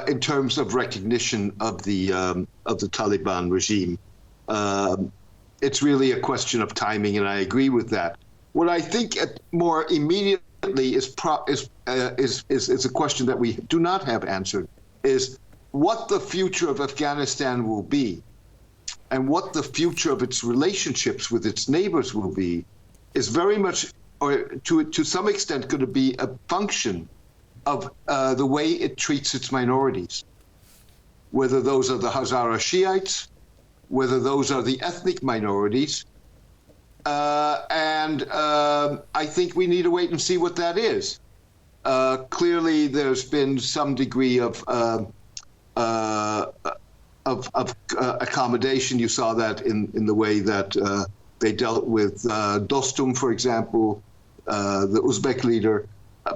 In terms of recognition of the Taliban regime, it's really a question of timing, and I agree with that. What I think more immediately is a question that we do not have answered: is what the future of Afghanistan will be, and what the future of its relationships with its neighbors will be, is very much, or to some extent, going to be a function of the way it treats its minorities, whether those are the Hazara Shiites, whether those are the ethnic minorities. And I think we need to wait and see what that is. Clearly, there's been some degree of accommodation. You saw that in the way that they dealt with Dostum, for example, the Uzbek leader.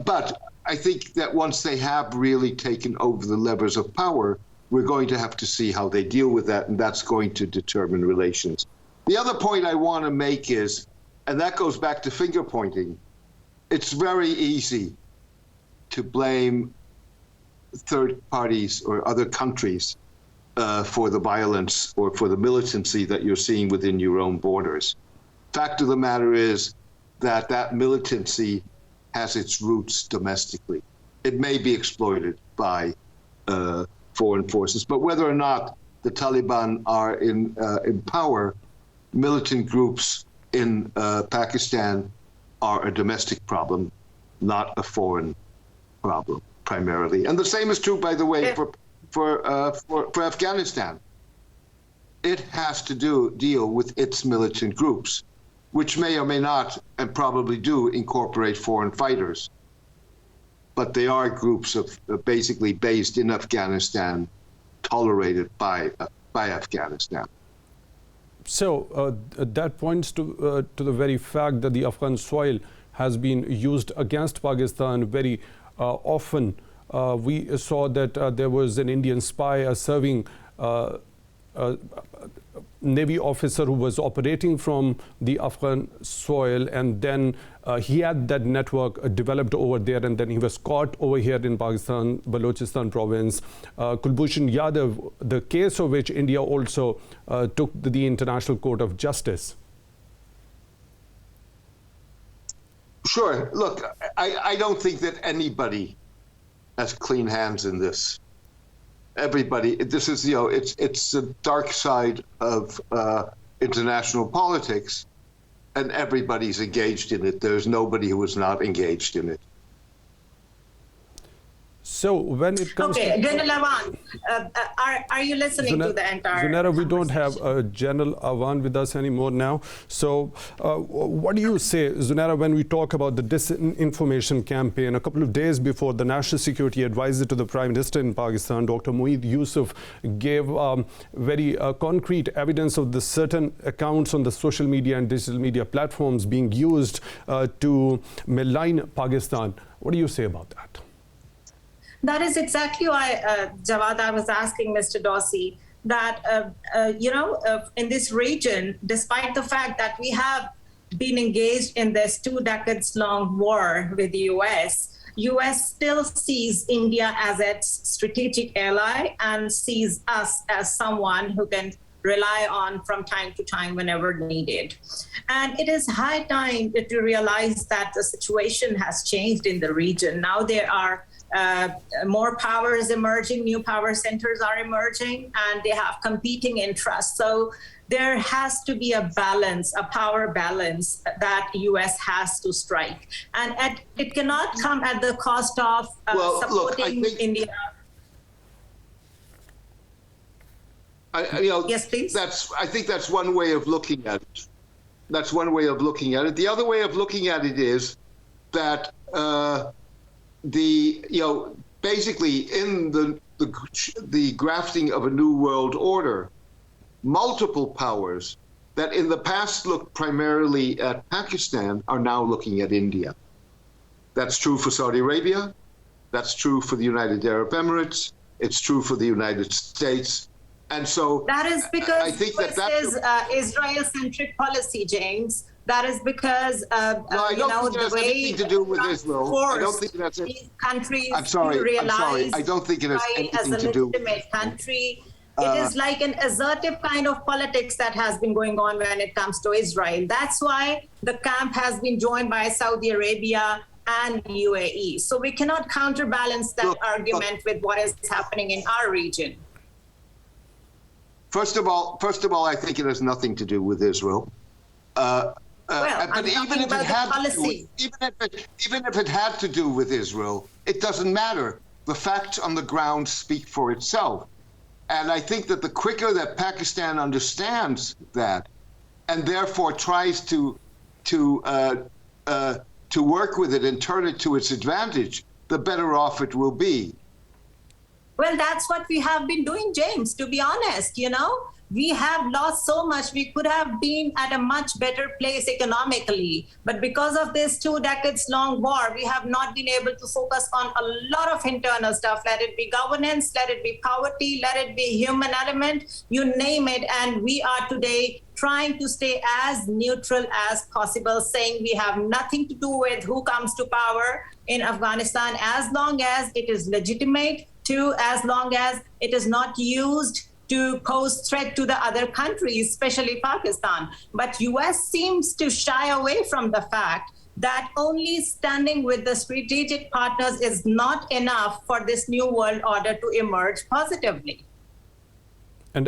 But I think that once they have really taken over the levers of power, we're going to have to see how they deal with that, and that's going to determine relations. The other point I want to make is, and that goes back to finger pointing, it's very easy to blame third parties or other countries for the violence or for the militancy that you're seeing within your own borders. Fact of the matter is that that militancy has its roots domestically. It may be exploited by foreign forces, but whether or not the Taliban are in power, militant groups in Pakistan are a domestic problem, not a foreign problem primarily. And the same is true, by the way, for Afghanistan. It has to deal with its militant groups, which may or may not, and probably do, incorporate foreign fighters. But they are groups of basically based in Afghanistan, tolerated by Afghanistan. So that points to the very fact that the Afghan soil has been used against Pakistan very often. We saw that there was an Indian spy serving Navy officer who was operating from the Afghan soil, and then he had that network developed over there, and then he was caught over here in Pakistan, Balochistan province. Kulbhushan Yadav, the case of which India also took to the International Court of Justice. Sure. Look, I don't think that anybody has clean hands in this. Everybody, this is, it's the dark side of international politics, and everybody's engaged in it. There's nobody who is not engaged in it. So when it comes to... General Awan, are you listening to the entire Zunaira, we don't have General Awan with us anymore now. So what do you say, Zunaira, when we talk about the disinformation campaign? A couple of days before, the National Security Advisor to the Prime Minister in Pakistan, Dr. Moayyed Yusuf, gave very concrete evidence of the certain accounts on the social media and digital media platforms being used to malign Pakistan. What do you say about that? That is exactly why, Jawad, I was asking Mr. Dorsey that, in this region, despite the fact that we have been engaged in this 2 decades long war with the US still sees India as its strategic ally and sees us as someone who can rely on from time to time whenever needed. And it is high time to realize that the situation has changed in the region. Now there are more powers emerging, new power centers are emerging, and they have competing interests. So there has to be a balance, a power balance that US has to strike. And it cannot come at the cost of supporting India. Yes, please. I think that's one way of looking at it. That's one way of looking at it. The other way of looking at it is that basically in the grafting of a new world order, multiple powers that in the past looked primarily at Pakistan are now looking at India. That's true for Saudi Arabia. That's true for the United Arab Emirates. It's true for the United States. And so that is because I think this is Israel-centric policy, James. That is because I don't think it has anything to do with Israel. I don't think that's these countries I'm sorry. I don't think it has anything to do with legitimate country. It is like an assertive kind of politics that has been going on when it comes to Israel. That's why the camp has been joined by Saudi Arabia and UAE. So we cannot counterbalance that argument with what is happening in our region. First of all, I think it has nothing to do with Israel. But even if it had to do with Israel, it doesn't matter. The facts on the ground speak for itself. And I think that the quicker that Pakistan understands that, and therefore tries to work with it and turn it to its advantage, the better off it will be. Well, that's what we have been doing, James, to be honest, We have lost so much. We could have been at a much better place economically. But because of this 2 decades long war, we have not been able to focus on a lot of internal stuff. Let it be governance, let it be poverty, let it be human element, you name it. And we are today trying to stay as neutral as possible, saying we have nothing to do with who comes to power in Afghanistan, as long as it is legitimate, as long as it is not used to pose threat to the other countries, especially Pakistan. But US seems to shy away from the fact that only standing with the strategic partners is not enough for this new world order to emerge positively. And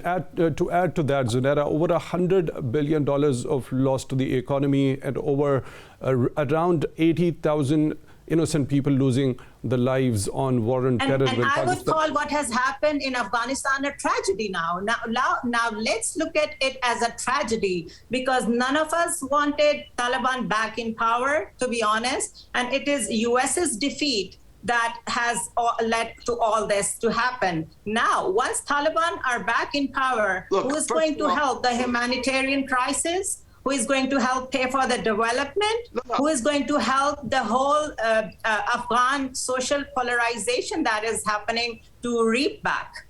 to add to that, Zunaira, over $100 billion of loss to the economy and over around 80,000 innocent people losing the lives on war and terror. And I would call what has happened in Afghanistan a tragedy now. Now let's look at it as a tragedy, because none of us wanted Taliban back in power, to be honest. And it is US's defeat that has led to all this to happen. Now, once Taliban are back in power, who is going to help the humanitarian crisis? who is going to help pay for the development, who is going to help the whole Afghan social polarization that is happening to reap back.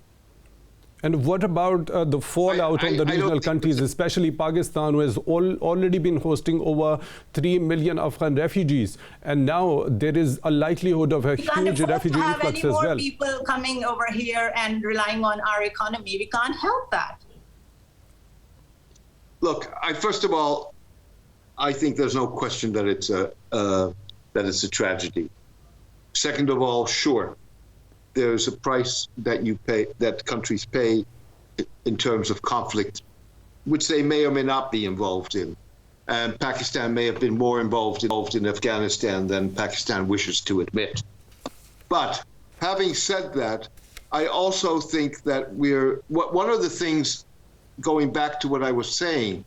And what about the fallout on the regional countries, especially Pakistan, who has already been hosting over 3 million Afghan refugees, and now there is a likelihood of a huge refugee influx as well? People coming over here and relying on our economy, we can't help that. Look, first of all, I think there's no question that it's a tragedy. Second of all, sure, there's a price that you pay, that countries pay in terms of conflict, which they may or may not be involved in. And Pakistan may have been more involved in Afghanistan than Pakistan wishes to admit. But having said that, I also think that one of the things, going back to what I was saying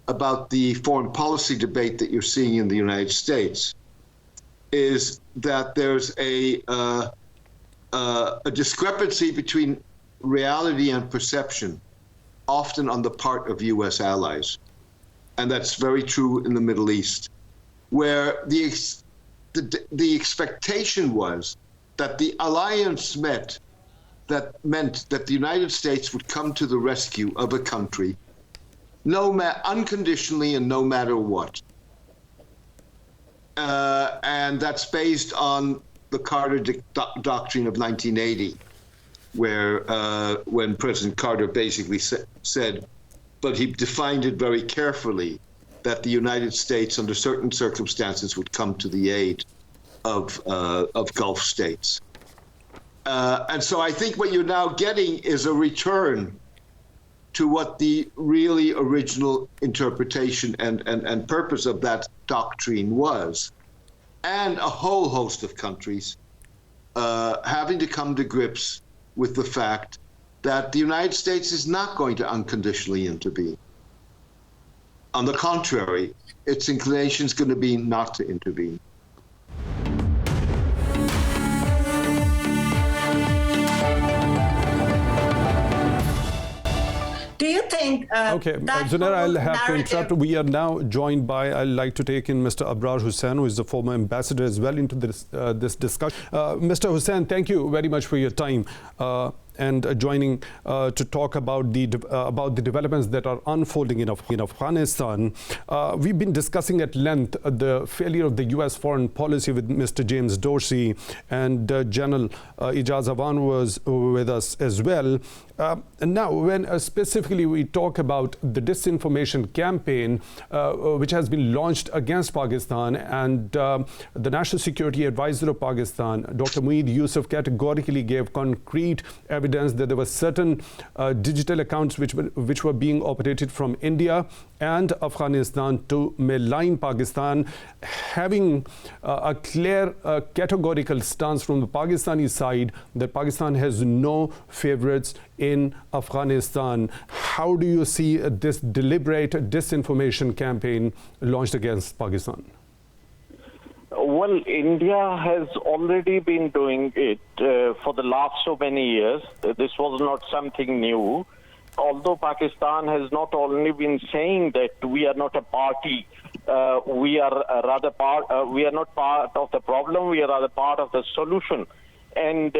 about the foreign policy debate that you're seeing in the United States, is that there's a discrepancy between reality and perception, often on the part of U.S. allies. And that's very true in the Middle East, where the expectation was that the alliance meant that the United States would come to the rescue of a country unconditionally and no matter what. And that's based on the Carter Doctrine of 1980, where when President Carter basically said, but he defined it very carefully, that the United States, under certain circumstances, would come to the aid of Gulf states. And so I think what you're now getting is a return to what the really original interpretation and purpose of that doctrine was, and a whole host of countries having to come to grips with the fact that the United States is not going to unconditionally intervene. On the contrary, its inclination is going to be not to intervene. Do you think okay, Zunaira, I'll have to interrupt. We are now joined by, I'd like to take in Mr. Abrar Hussain, who is the former ambassador as well, into this discussion. Mr. Hussain, thank you very much for your time and joining to talk about the developments that are unfolding in Afghanistan. We've been discussing at length the failure of the U.S. foreign policy with Mr. James Dorsey, and General Ijaz Awan was with us as well. And now, when specifically we talk about the disinformation campaign which has been launched against Pakistan, and the National Security Advisor of Pakistan, Dr. Moayyed Yusuf, categorically gave concrete evidence that there were certain digital accounts which were being operated from India and Afghanistan to malign Pakistan, having a clear categorical stance from the Pakistani side that Pakistan has no favorites in Afghanistan. How do you see this deliberate disinformation campaign launched against Pakistan? Well, India has already been doing it for the last so many years. This was not something new. Although Pakistan has not only been saying that we are not a party, we are not part of the problem, we are rather part of the solution. And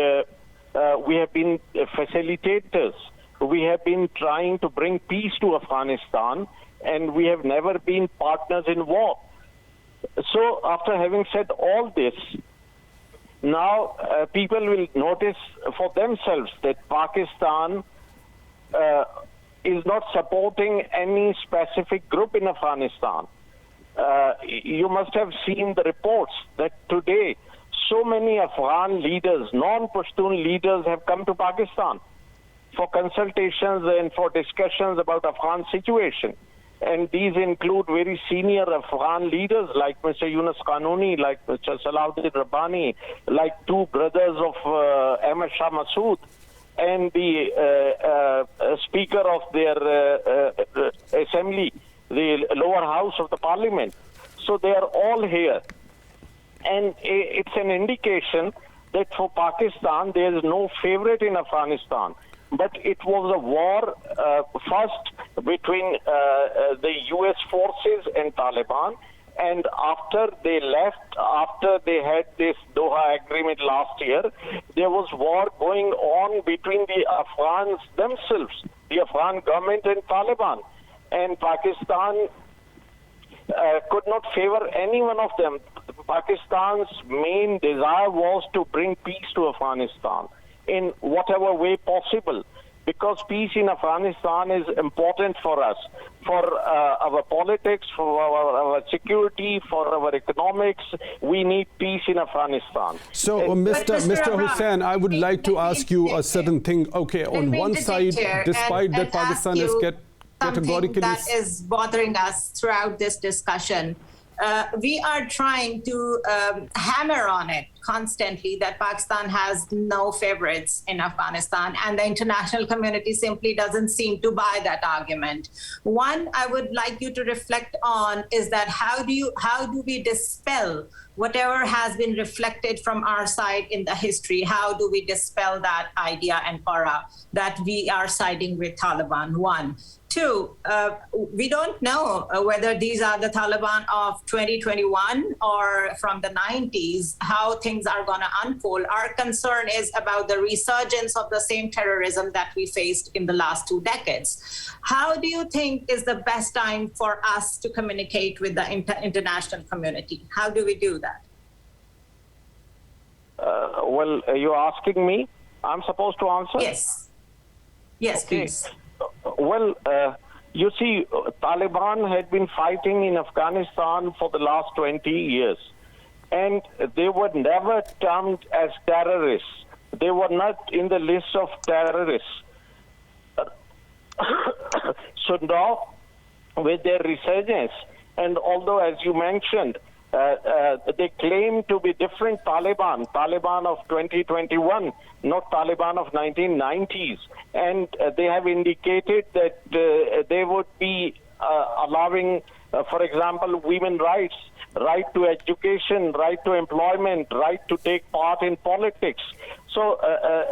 we have been facilitators. We have been trying to bring peace to Afghanistan, and we have never been partners in war. So after having said all this, now people will notice for themselves that Pakistan is not supporting any specific group in Afghanistan. You must have seen the reports that today so many Afghan leaders, non-Pashtun leaders, have come to Pakistan for consultations and for discussions about Afghan situation. And these include very senior Afghan leaders like Mr. Yunus Qanuni, like Mr. Salahuddin Rabbani, like two brothers of Ahmad Shah Massoud, and the Speaker of their assembly, the lower house of the parliament. So they are all here. And it's an indication that for Pakistan, there is no favorite in Afghanistan. but it was a war first between the U.S. forces and Taliban. And after they left, after they had this Doha agreement last year, there was war going on between the Afghans themselves, the Afghan government and Taliban. And Pakistan could not favor any one of them. Pakistan's main desire was to bring peace to Afghanistan in whatever way possible, because peace in Afghanistan is important for us, for our politics, for our security, for our economics. We need peace in Afghanistan. So, Mr. Hussain, I would like to ask you a certain thing. Okay, on one side, despite that Pakistan is categorically... that is bothering us throughout this discussion. We are trying to hammer on it constantly that Pakistan has no favorites in Afghanistan, and the international community simply doesn't seem to buy that argument. One I would like you to reflect on is that how do we dispel whatever has been reflected from our side in the history? How do we dispel that idea and aura that we are siding with Taliban? One. Two, we don't know whether these are the Taliban of 2021 or from the 90s, how things are going to unfold. Our concern is about the resurgence of the same terrorism that we faced in the last 2 decades. How do you think is the best time for us to communicate with the international community? How do we do that? Well, you're asking me? I'm supposed to answer? Yes. Yes, okay. Please. Well, you see, Taliban had been fighting in Afghanistan for the last 20 years, and they were never termed as terrorists. They were not in the list of terrorists. So now, with their resurgence, and although, as you mentioned, they claim to be different Taliban of 2021, not Taliban of 1990s. And they have indicated that they would be allowing, for example, women's rights, right to education, right to employment, right to take part in politics. So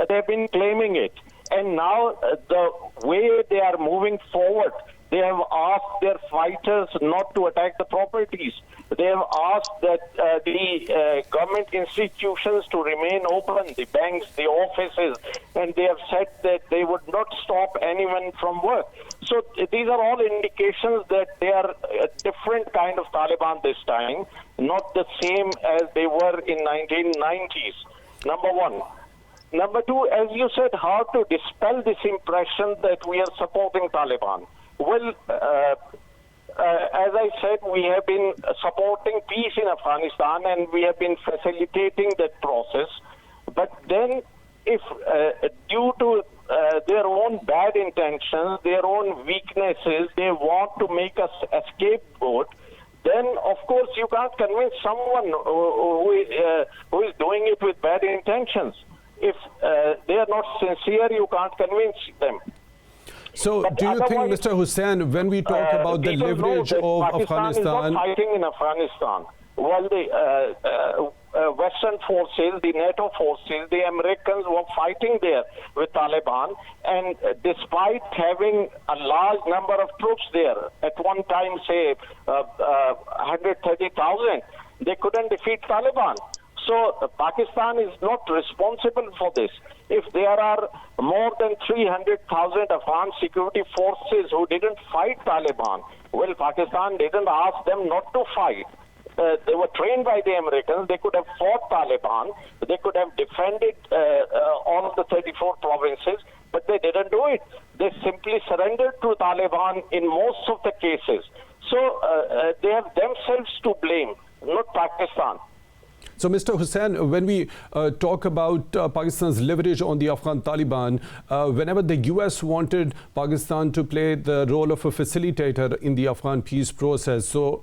they've been claiming it. And now the way they are moving forward, they have asked their fighters not to attack the properties. They have asked that the government institutions to remain open, the banks, the offices, and they have said that they would not stop anyone from work. So these are all indications that they are a different kind of Taliban this time, not the same as they were in 1990s. Number one. Number two, as you said, how to dispel this impression that we are supporting Taliban. Well, as I said, we have been supporting peace in Afghanistan and we have been facilitating that process. But then if due to their own bad intentions, their own weaknesses, they want to make us a scapegoat, then of course you can't convince someone who is doing it with bad intentions. If they are not sincere, you can't convince them. So but do you think, Mr. Hussain, when we talk about the leverage of Pakistan is not fighting in Afghanistan. Well, the Western forces, the NATO forces, the Americans were fighting there with Taliban, and despite having a large number of troops there, at one time, say, 130,000, they couldn't defeat Taliban. So Pakistan is not responsible for this. If there are more than 300,000 Afghan security forces who didn't fight Taliban, well, Pakistan didn't ask them not to fight. They were trained by the Americans. They could have fought Taliban. They could have defended all of the 34 provinces, but they didn't do it. They simply surrendered to Taliban in most of the cases. So they have themselves to blame, not Pakistan. So, Mr. Hussain, when we talk about Pakistan's leverage on the Afghan Taliban, whenever the US wanted Pakistan to play the role of a facilitator in the Afghan peace process, so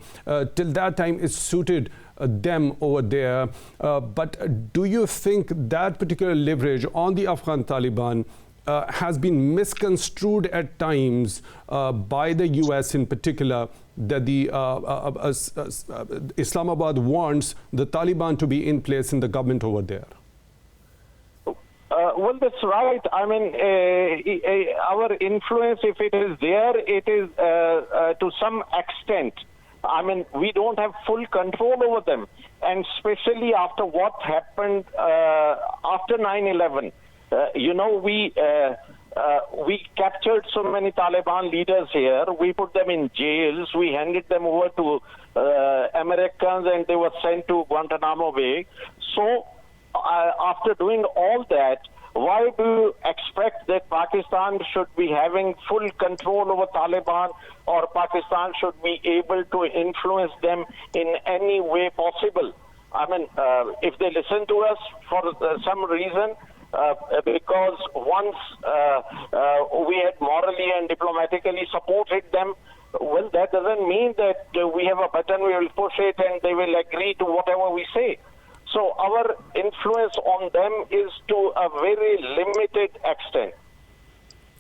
till that time it suited them over there. But do you think that particular leverage on the Afghan Taliban has been misconstrued at times by the US in particular, that the Islamabad wants the Taliban to be in place in the government over there? Well, that's right. I mean, our influence, if it is there, it is to some extent. I mean, we don't have full control over them. And especially after what happened after 9/11. We captured so many Taliban leaders here. We put them in jails. We handed them over to Americans, and they were sent to Guantanamo Bay. So after doing all that, why do you expect that Pakistan should be having full control over Taliban, or Pakistan should be able to influence them in any way possible? I mean, if they listen to us for some reason, because once we had morally and diplomatically supported them, well, that doesn't mean that we have a button, we will push it and they will agree to whatever we say. So our influence on them is to a very limited extent.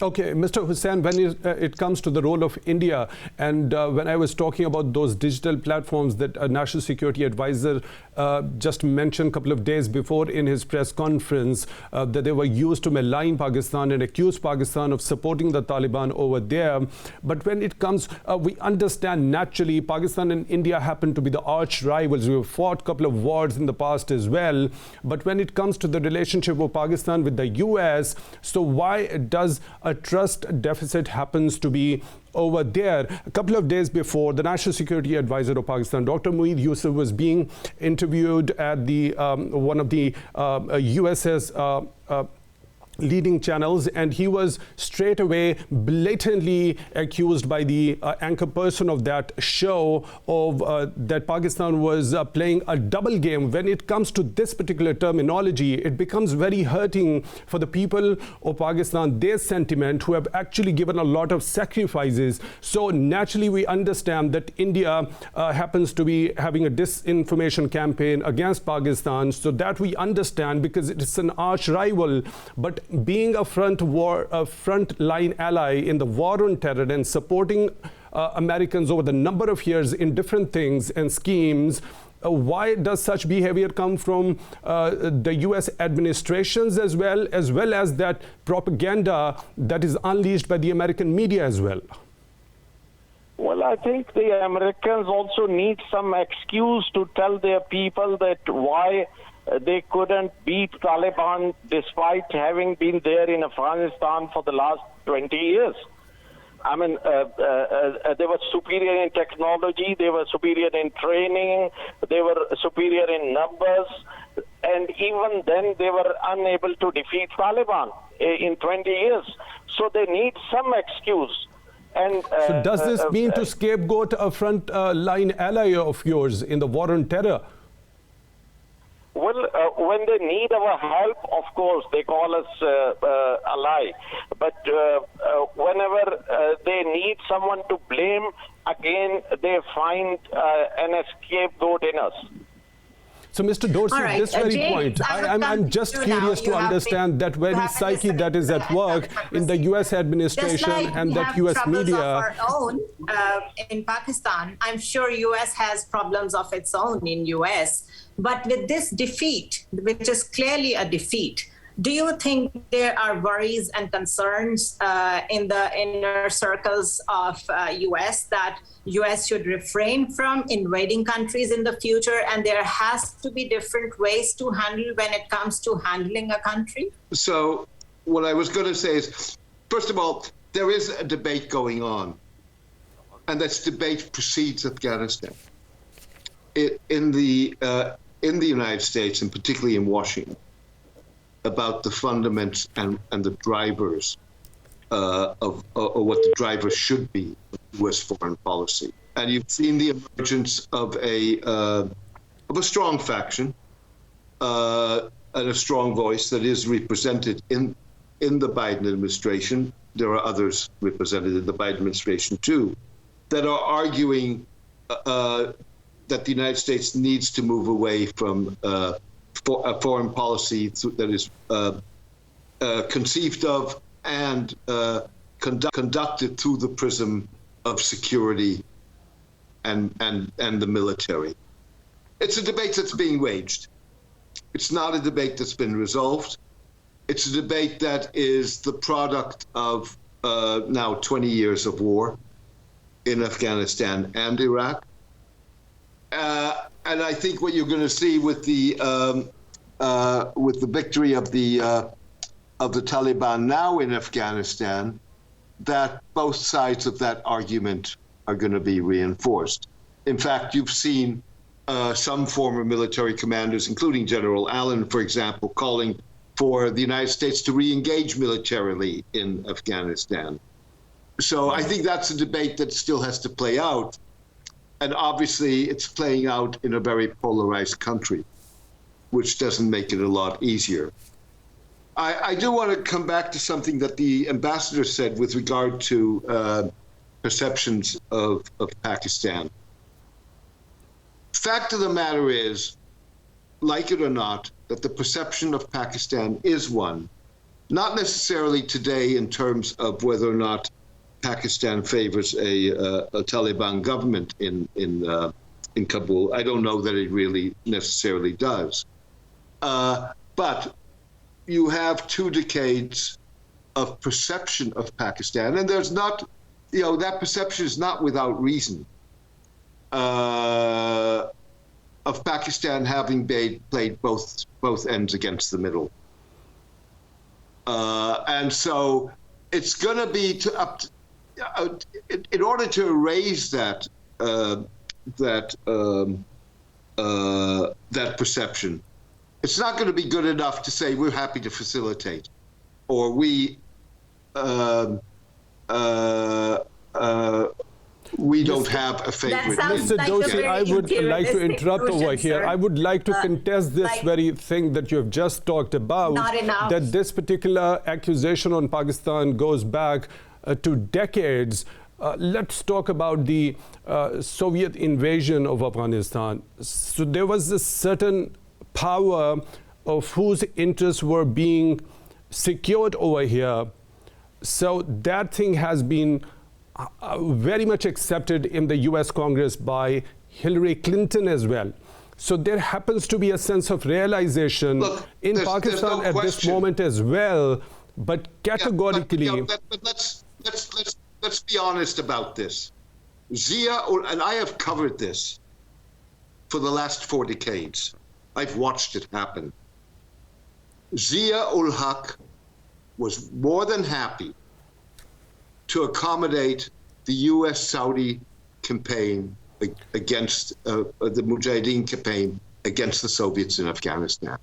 Okay, Mr. Hussain, when it comes to the role of India, and when I was talking about those digital platforms that a National Security Advisor just mentioned a couple of days before in his press conference, that they were used to malign Pakistan and accuse Pakistan of supporting the Taliban over there. But when it comes, we understand naturally Pakistan and India happen to be the arch rivals. We have fought a couple of wars in the past as well. But when it comes to the relationship of Pakistan with the US, so why does a trust deficit happens to be over there? A couple of days before, the National Security Advisor of Pakistan, Dr. Moayyed Jafri, was being interviewed at the one of the US's leading channels, and he was straight away blatantly accused by the anchor person of that show of that Pakistan was playing a double game. When it comes to this particular terminology, it becomes very hurting for the people of Pakistan, their sentiment, who have actually given a lot of sacrifices. So naturally we understand that India happens to be having a disinformation campaign against Pakistan, so that we understand because it's an arch rival. But being a front-line ally in the war on terror and supporting Americans over the number of years in different things and schemes, why does such behavior come from the US administrations as well as that propaganda that is unleashed by the American media as well? Well, I think the Americans also need some excuse to tell their people that why they couldn't beat Taliban despite having been there in Afghanistan for the last 20 years. I mean, they were superior in technology, they were superior in training, they were superior in numbers, and even then they were unable to defeat Taliban in 20 years. So they need some excuse. And, so does this mean to scapegoat a front-line ally of yours in the war on terror? Well, when they need our help, of course, they call us ally. But whenever they need someone to blame, again, they find an scapegoat in us. So, Mr. Dorsey, right, this very James, point, I'm just curious to understand that very psyche that is at work in the US administration and that US media. Of our own, in Pakistan, I'm sure US has problems of its own in US. But with this defeat, which is clearly a defeat, do you think there are worries and concerns in the inner circles of US that US should refrain from invading countries in the future, and there has to be different ways to handle when it comes to handling a country? So what I was going to say is, first of all, there is a debate going on, and that debate precedes Afghanistan. In the United States, and particularly in Washington, about the fundamentals and the drivers of what the drivers should be of U.S. foreign policy. And you've seen the emergence of a strong faction and a strong voice that is represented in the Biden administration. There are others represented in the Biden administration too, that are arguing that the United States needs to move away from a foreign policy that is conceived of and conducted through the prism of security and the military. It's a debate that's being waged. It's not a debate that's been resolved. It's a debate that is the product of now 20 years of war in Afghanistan and Iraq. And I think what you're going to see with the victory of the Taliban now in Afghanistan, that both sides of that argument are going to be reinforced. In fact, you've seen some former military commanders, including General Allen, for example, calling for the United States to re-engage militarily in Afghanistan. So I think that's a debate that still has to play out. And obviously, it's playing out in a very polarized country, which doesn't make it a lot easier. I do want to come back to something that the ambassador said with regard to perceptions of Pakistan. Fact of the matter is, like it or not, that the perception of Pakistan is one, not necessarily today in terms of whether or not Pakistan favors a Taliban government in Kabul. I don't know that it really necessarily does. But you have 2 decades of perception of Pakistan, and there's not, that perception is not without reason, of Pakistan having played both ends against the middle. And so it's going to be in order to erase that perception. It's not going to be good enough to say we're happy to facilitate, or we don't have a favorite. Mr. Dorsey, I would like to interrupt over here. Sir. I would like to contest this very thing that you have just talked about, that this particular accusation on Pakistan goes back to decades. Let's talk about the Soviet invasion of Afghanistan. So there was a certain power of whose interests were being secured over here. So that thing has been very much accepted in the US Congress by Hillary Clinton as well. So there happens to be a sense of realization in Pakistan at this moment as well, but categorically... But let's be honest about this. And I have covered this for the last 4 decades. I've watched it happen. Zia-ul-Haq was more than happy to accommodate the US-Saudi campaign against the Mujahideen campaign against the Soviets in Afghanistan.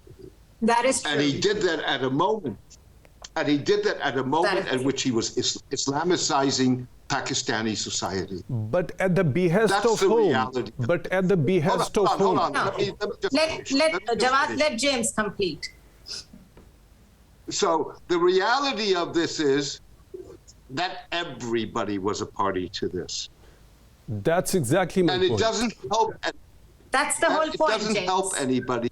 That is true. And he did that at a moment. And he did that at a moment at which he was Islamicizing Pakistani society. But at the behest of whom? Reality. But at the behest of whom? Hold on. No. Let James complete. So the reality of this is that everybody was a party to this. That's exactly my point. And it doesn't help. That's the whole point, It doesn't help anybody.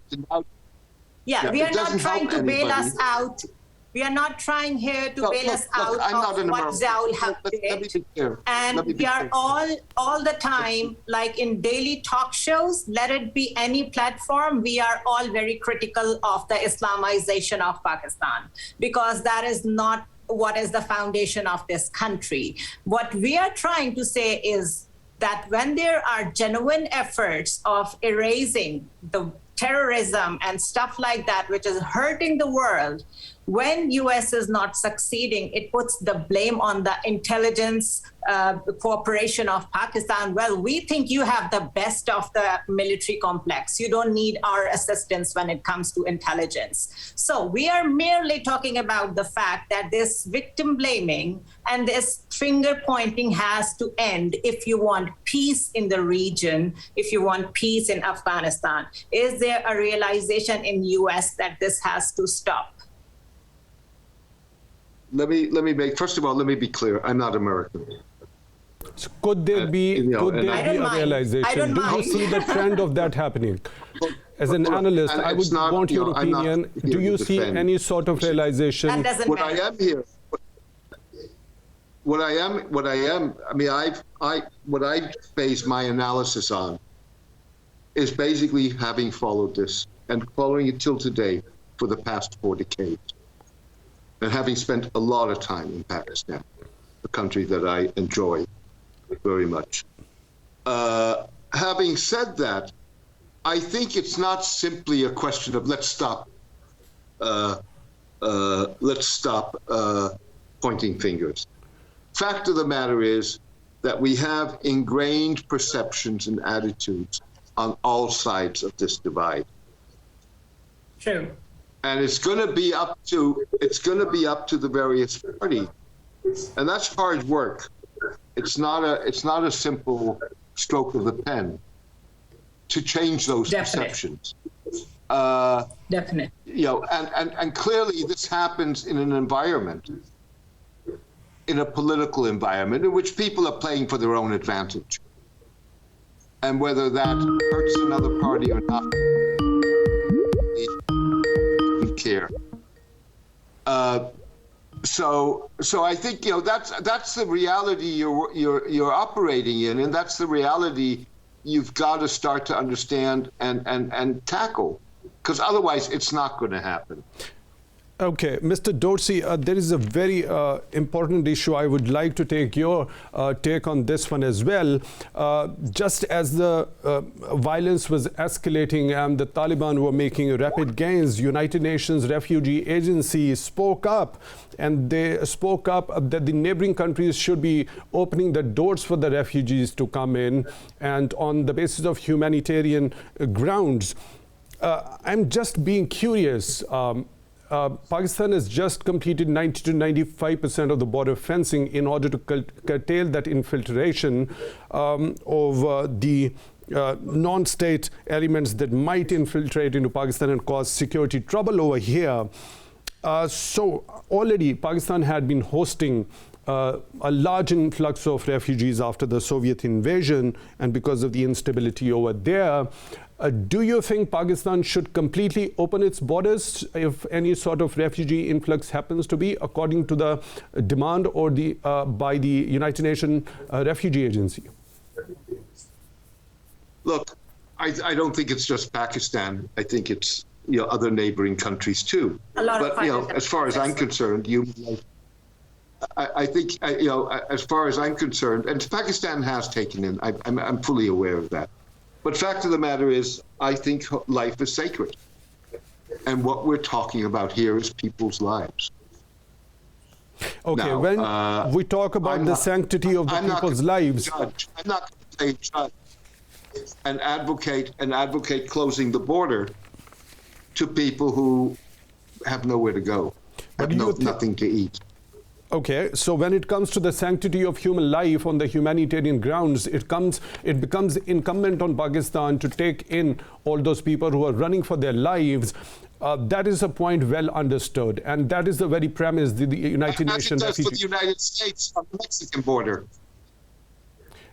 Yeah, we are not trying to bail us out. We are not trying here to bail us out of what Zia-ul-Haq did. And we are all the time, like in daily talk shows, let it be any platform, we are all very critical of the Islamization of Pakistan, because that is not what is the foundation of this country. What we are trying to say is that when there are genuine efforts of erasing the terrorism and stuff like that, which is hurting the world, when US is not succeeding, it puts the blame on the intelligence cooperation of Pakistan. Well, we think you have the best of the military complex. You don't need our assistance when it comes to intelligence. So we are merely talking about the fact that this victim blaming and this finger pointing has to end if you want peace in the region, if you want peace in Afghanistan. Is there a realization in US that this has to stop? Let me first of all, let me be clear. I'm not American. So could there be a realization? Do you see the trend of that happening? As an analyst, I would want your opinion. Do you see any sort of realization? That doesn't matter. I am here. What I am. I mean, what I base my analysis on is basically having followed this and following it till today for the past 4 decades. and having spent a lot of time in Pakistan, a country that I enjoy very much. Having said that, I think it's not simply a question of let's stop pointing fingers. Fact of the matter is that we have ingrained perceptions and attitudes on all sides of this divide. True. And it's going to be up to the various parties, and that's hard work. It's not a simple stroke of the pen to change those perceptions. Definitely. You know, and clearly this happens in an environment, in a political environment in which people are playing for their own advantage. And whether that hurts another party or not, they don't care. So I think, you know, that's the reality you're operating in, and that's the reality you've got to start to understand and tackle, because otherwise it's not going to happen. Okay, Mr. Dorsey, there is a very important issue. I would like to take your take on this one as well. Just as the violence was escalating and the Taliban were making rapid gains, United Nations Refugee Agency spoke up, and they spoke up that the neighboring countries should be opening the doors for the refugees to come in, and on the basis of humanitarian grounds. I'm just being curious. Pakistan has just completed 90 to 95% of the border fencing in order to curtail that infiltration of the non-state elements that might infiltrate into Pakistan and cause security trouble over here. So already Pakistan had been hosting a large influx of refugees after the Soviet invasion, and because of the instability over there. Do you think Pakistan should completely open its borders if any sort of refugee influx happens to be, according to the demand or by the United Nations Refugee Agency? Look, I don't think it's just Pakistan. I think it's, you know, other neighboring countries too. But you know, as far as I'm concerned, I think you know, as far as I'm concerned, and Pakistan has taken in. I'm fully aware of that. But fact of the matter is, I think life is sacred. And what we're talking about here is people's lives. Okay, now, when we talk about the sanctity of the people's lives... I'm not going to play judge and advocate closing the border to people who have nowhere to go, have nothing to eat. Okay, so when it comes to the sanctity of human life on the humanitarian grounds, it becomes incumbent on Pakistan to take in all those people who are running for their lives. That is a point well understood, and that is the very premise the United Nations... As it does for the United States on the Mexican border.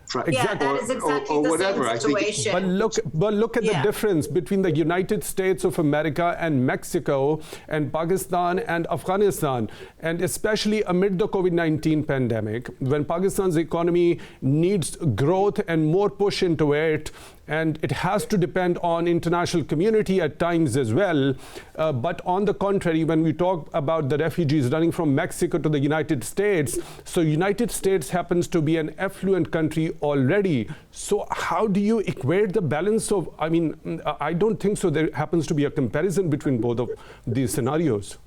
Exactly. Yeah, that is exactly the same situation. But look at the difference between the United States of America and Mexico and Pakistan and Afghanistan, and especially amid the COVID-19 pandemic, when Pakistan's economy needs growth and more push into it, and it has to depend on international community at times as well. But on the contrary, when we talk about the refugees running from Mexico to the United States, so United States happens to be an affluent country already. So how do you equate the balance of, I mean, I don't think so there happens to be a comparison between both of these scenarios.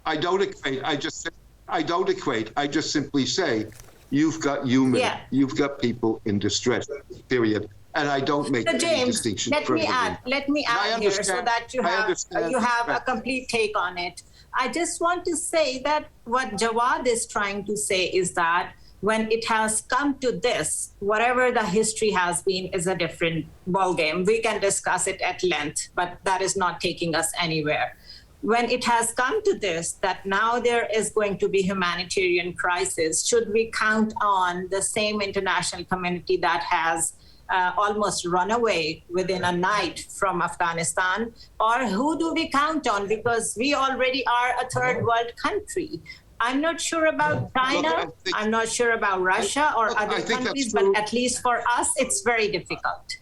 I don't equate. I just simply say, you've got you've got people in distress, period. And I don't make any distinction. Let me add here so that you have a complete take on it. I just want to say that what Jawad is trying to say is that when it has come to this, whatever the history has been is a different ballgame. We can discuss it at length, but that is not taking us anywhere. When it has come to this, that now there is going to be humanitarian crisis, should we count on the same international community that has almost run away within a night from Afghanistan, or who do we count on? Because we already are a third world country. I'm not sure about China, I'm not sure about Russia or other countries, but at least for us, it's very difficult.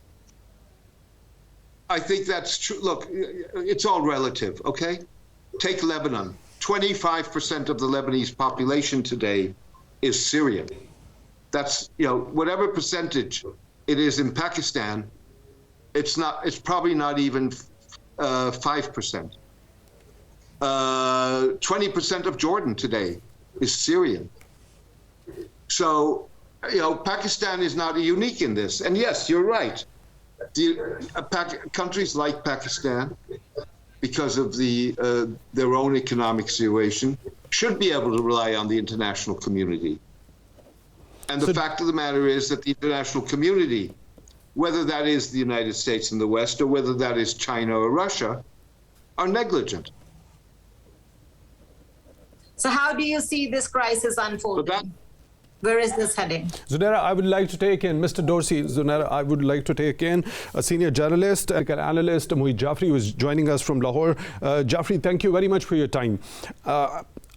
I think that's true. Look, it's all relative, okay? Take Lebanon. 25% of the Lebanese population today is Syrian. That's, whatever percentage it is in Pakistan, it's probably not even 5%. 20% of Jordan today is Syrian. So, Pakistan is not unique in this. And yes, you're right. Countries like Pakistan, because of their own economic situation, should be able to rely on the international community. And the fact of the matter is that the international community, whether that is the United States and the West, or whether that is China or Russia, are negligent. So how do you see this crisis unfolding? Where is this heading? Zunaira, I would like to take in Mr. Dorsey. Zunaira, I would like to take in a senior journalist, analyst, Moayyed Jafri, who is joining us from Lahore. Jafri, thank you very much for your time.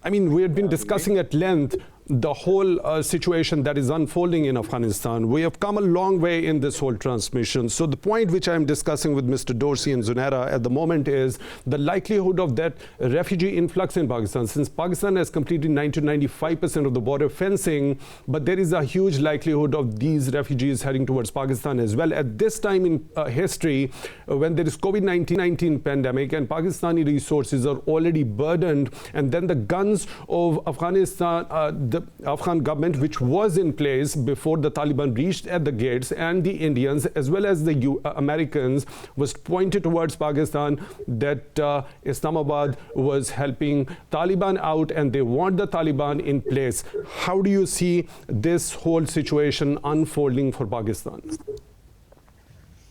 We have been discussing at length the whole situation that is unfolding in Afghanistan. We have come a long way in this whole transmission. So the point which I'm discussing with Mr. Dorsey and Zunaira at the moment is the likelihood of that refugee influx in Pakistan. Since Pakistan has completed 90-95% of the border fencing, but there is a huge likelihood of these refugees heading towards Pakistan as well. At this time in history, when there is COVID-19 pandemic and Pakistani resources are already burdened, and then the guns of Afghanistan, the Afghan government, which was in place before the Taliban reached at the gates, and the Indians as well as the Americans was pointed towards Pakistan, that Islamabad was helping Taliban out and they want the Taliban in place. How do you see this whole situation unfolding for Pakistan?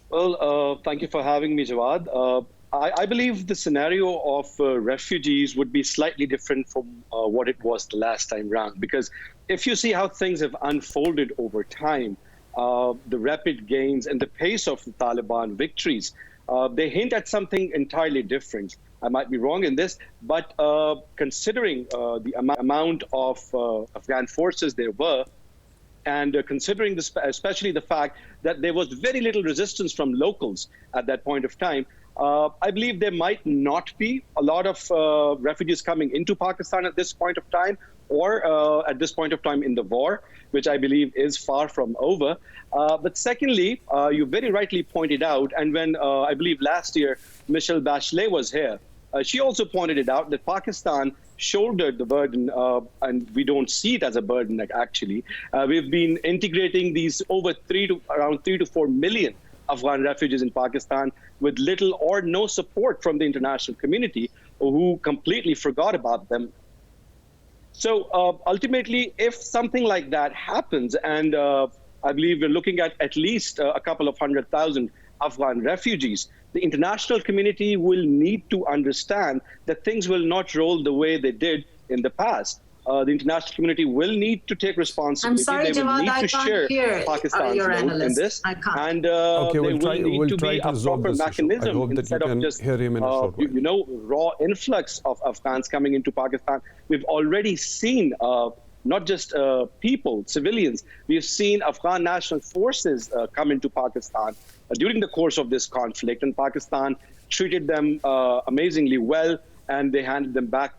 Well, thank you for having me, Jawad. I believe the scenario of refugees would be slightly different from what it was the last time round, because if you see how things have unfolded over time, the rapid gains and the pace of the Taliban victories, they hint at something entirely different. I might be wrong in this, but considering the amount of Afghan forces there were, and considering especially the fact that there was very little resistance from locals at that point of time, I believe there might not be a lot of refugees coming into Pakistan at this point of time, or at this point of time in the war, which I believe is far from over. But secondly, you very rightly pointed out, and when I believe last year Michelle Bachelet was here, she also pointed it out that Pakistan shouldered the burden, and we don't see it as a burden actually. We've been integrating these over around 3 to 4 million Afghan refugees in Pakistan with little or no support from the international community, who completely forgot about them. So ultimately, if something like that happens, and I believe we're looking at least a couple of 100,000 Afghan refugees, the international community will need to understand that things will not roll the way they did in the past. The international community will need to take responsibility. I'm sorry, they will Jawad, need I to can't share hear Pakistan's role in this. And okay, there will need to be a proper mechanism instead of just raw influx of Afghans coming into Pakistan. We've already seen not just people, civilians. We've seen Afghan national forces come into Pakistan during the course of this conflict, and Pakistan treated them amazingly well, and they handed them back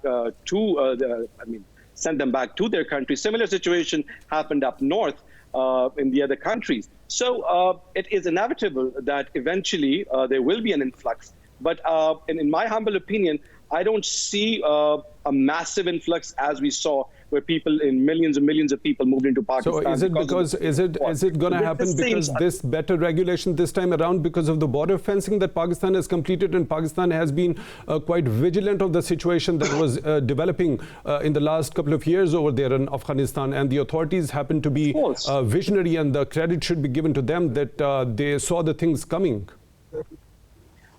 sent them back to their country. Similar situation happened up north in the other countries. So it is inevitable that eventually there will be an influx. But in my humble opinion, I don't see a massive influx as we saw, where people in millions and millions of people moved into Pakistan. So is it going to happen because this better regulation this time around, because of the border fencing that Pakistan has completed, and Pakistan has been quite vigilant of the situation that was developing in the last couple of years over there in Afghanistan, and the authorities happen to be visionary, and the credit should be given to them that they saw the things coming.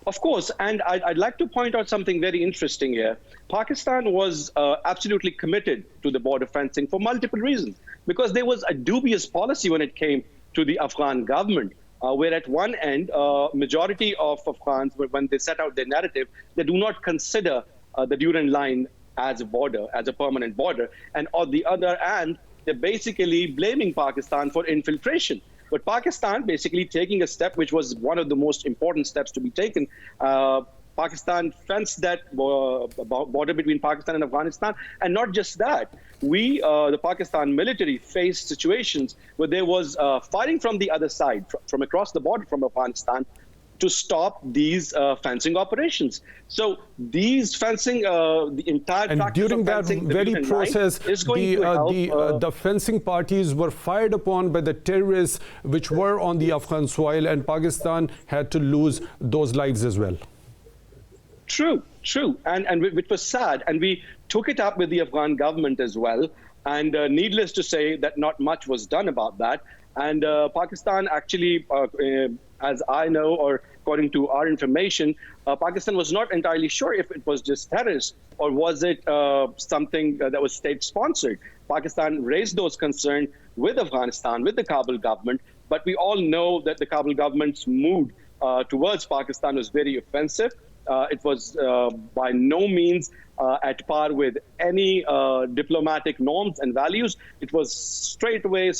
Of course, and I'd like to point out something very interesting here. Pakistan was absolutely committed to the border fencing for multiple reasons, because there was a dubious policy when it came to the Afghan government, where at one end, majority of Afghans, when they set out their narrative, they do not consider the Durand line as a border, as a permanent border. And on the other hand, they're basically blaming Pakistan for infiltration. But Pakistan basically taking a step which was one of the most important steps to be taken, Pakistan fenced that border between Pakistan and Afghanistan. And not just that, the Pakistan military faced situations where there was fighting from the other side, from across the border from Afghanistan, to stop these fencing operations. So these fencing, the entire and during that very process, is going to help, the fencing parties were fired upon by the terrorists which were on the Afghan soil, and Pakistan had to lose those lives as well. True, and which was sad, and we took it up with the Afghan government as well. And needless to say that not much was done about that. And Pakistan actually, as I know, or according to our information, Pakistan was not entirely sure if it was just terrorists or was it something that was state-sponsored. Pakistan raised those concerns with Afghanistan, with the Kabul government, but we all know that the Kabul government's mood towards Pakistan was very offensive. It was by no means at par with any diplomatic norms and values. It was straight away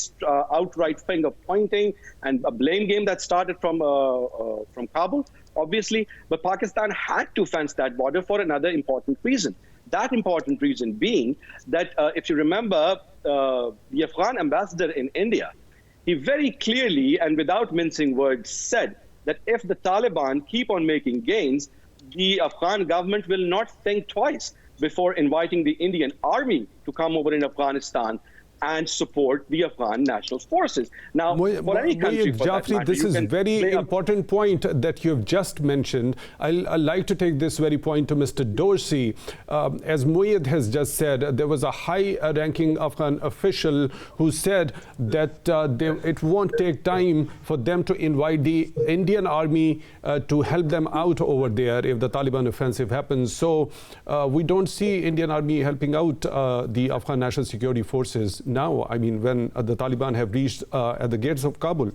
outright finger pointing and a blame game that started from Kabul, obviously. But Pakistan had to fence that border for another important reason. That important reason being that if you remember, the Afghan ambassador in India, he very clearly and without mincing words said that if the Taliban keep on making gains, the Afghan government will not think twice before inviting the Indian army to come over in Afghanistan and support the Afghan national forces. Now, for any country, for that matter, this is a very important point that you've just mentioned. I'd like to take this very point to Mr. Dorsey. As Moayyed has just said, there was a high-ranking Afghan official who said that it won't take time for them to invite the Indian army to help them out over there if the Taliban offensive happens. So we don't see Indian army helping out the Afghan National Security Forces now, I mean, when the Taliban have reached at the gates of Kabul.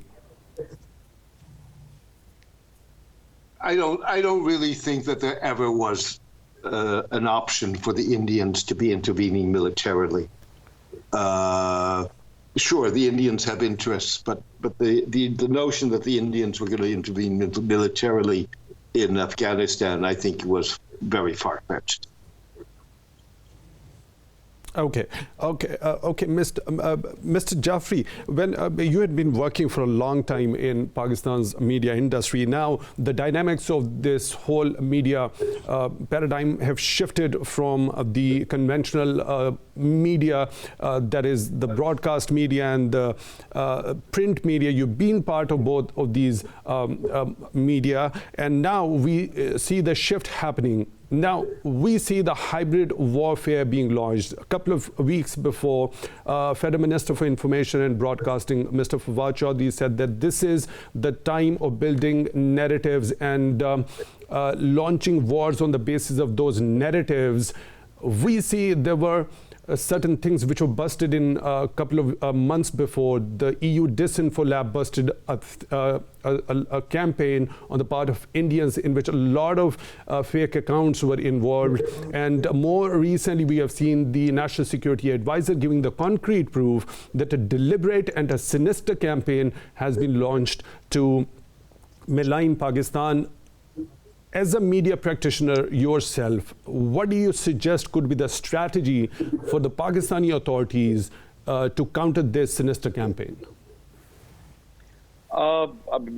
I don't really think that there ever was an option for the Indians to be intervening militarily. Sure, the Indians have interests, but the notion that the Indians were going to intervene militarily in Afghanistan, I think, was very far-fetched. Okay, Mr. Jafri, when you had been working for a long time in Pakistan's media industry, now the dynamics of this whole media paradigm have shifted from the conventional media, that is the broadcast media and the print media. You've been part of both of these media, and now we see the shift happening. Now, we see the hybrid warfare being launched. A couple of weeks before, Federal Minister for Information and Broadcasting, Mr. Fawad Chaudhry, said that this is the time of building narratives and launching wars on the basis of those narratives. We see there were certain things which were busted in a couple of months before. The EU Disinfo Lab busted a campaign on the part of Indians in which a lot of fake accounts were involved. And more recently, we have seen the National Security Advisor giving the concrete proof that a deliberate and a sinister campaign has been launched to malign Pakistan. As a media practitioner yourself, what do you suggest could be the strategy for the Pakistani authorities to counter this sinister campaign?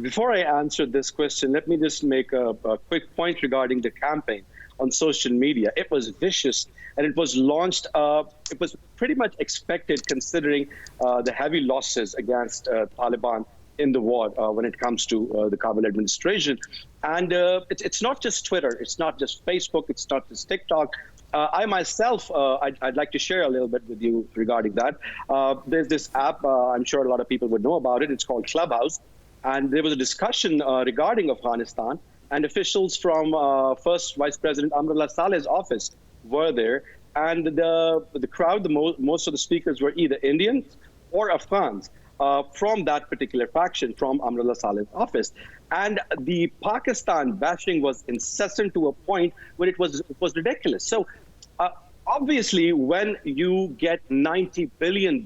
Before I answer this question, let me just make a quick point regarding the campaign on social media. It was vicious, and it was launched, it was pretty much expected considering the heavy losses against Taliban in the war when it comes to the Kabul administration. And it's not just Twitter, it's not just Facebook, it's not just TikTok. I myself, I'd like to share a little bit with you regarding that. There's this app, I'm sure a lot of people would know about it, it's called Clubhouse. And there was a discussion regarding Afghanistan, and officials from First Vice President Amrullah Saleh's office were there. And the crowd, most of the speakers were either Indians or Afghans. From that particular faction, from Amrullah Saleh's office. And the Pakistan bashing was incessant to a point where it was ridiculous. So obviously, when you get $90 billion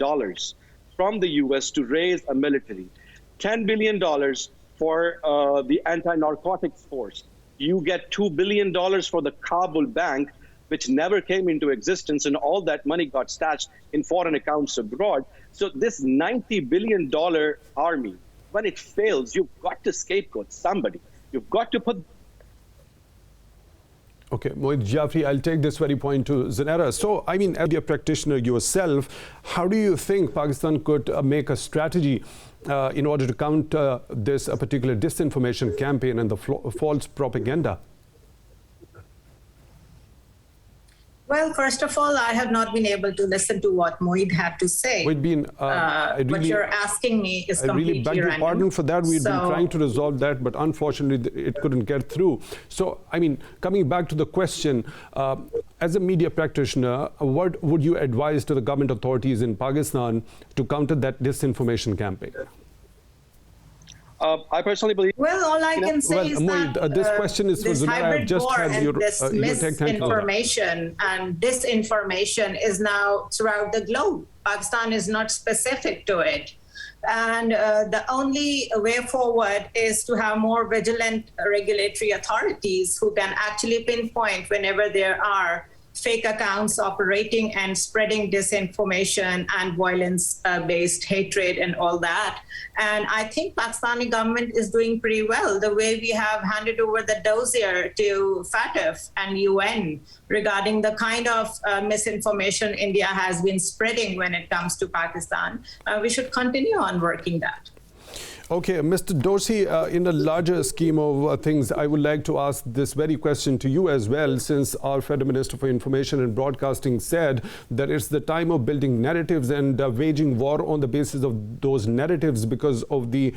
from the US to raise a military, $10 billion for the anti-narcotics force, You get $2 billion for the Kabul bank, which never came into existence, and all that money got stashed in foreign accounts abroad. So this $90 billion army, when it fails, you've got to scapegoat somebody. You've got to put... Okay, Moayyed Jafri, I'll take this very point to Zunaira. So, I mean, as a practitioner yourself, how do you think Pakistan could make a strategy in order to counter this particular disinformation campaign and the false propaganda? Well, first of all, I have not been able to listen to what Moayyed had to say. What you're asking me is completely random. I really beg your pardon for that. We've been trying to resolve that, but unfortunately, it couldn't get through. So, I mean, coming back to the question, as a media practitioner, what would you advise to the government authorities in Pakistan to counter that disinformation campaign? I personally believe... Well, all I can say is that this question is for Zunaira. Just had your misinformation and disinformation is now throughout the globe. Pakistan is not specific to it. And the only way forward is to have more vigilant regulatory authorities who can actually pinpoint whenever there are fake accounts operating and spreading disinformation and violence-based hatred and all that. And I think Pakistani government is doing pretty well. The way we have handed over the dossier to FATF and UN regarding the kind of misinformation India has been spreading when it comes to Pakistan, we should continue on working that. Okay, Mr. Dorsey, in a larger scheme of things, I would like to ask this very question to you as well, since our Federal Minister for Information and Broadcasting said that it's the time of building narratives and waging war on the basis of those narratives because of the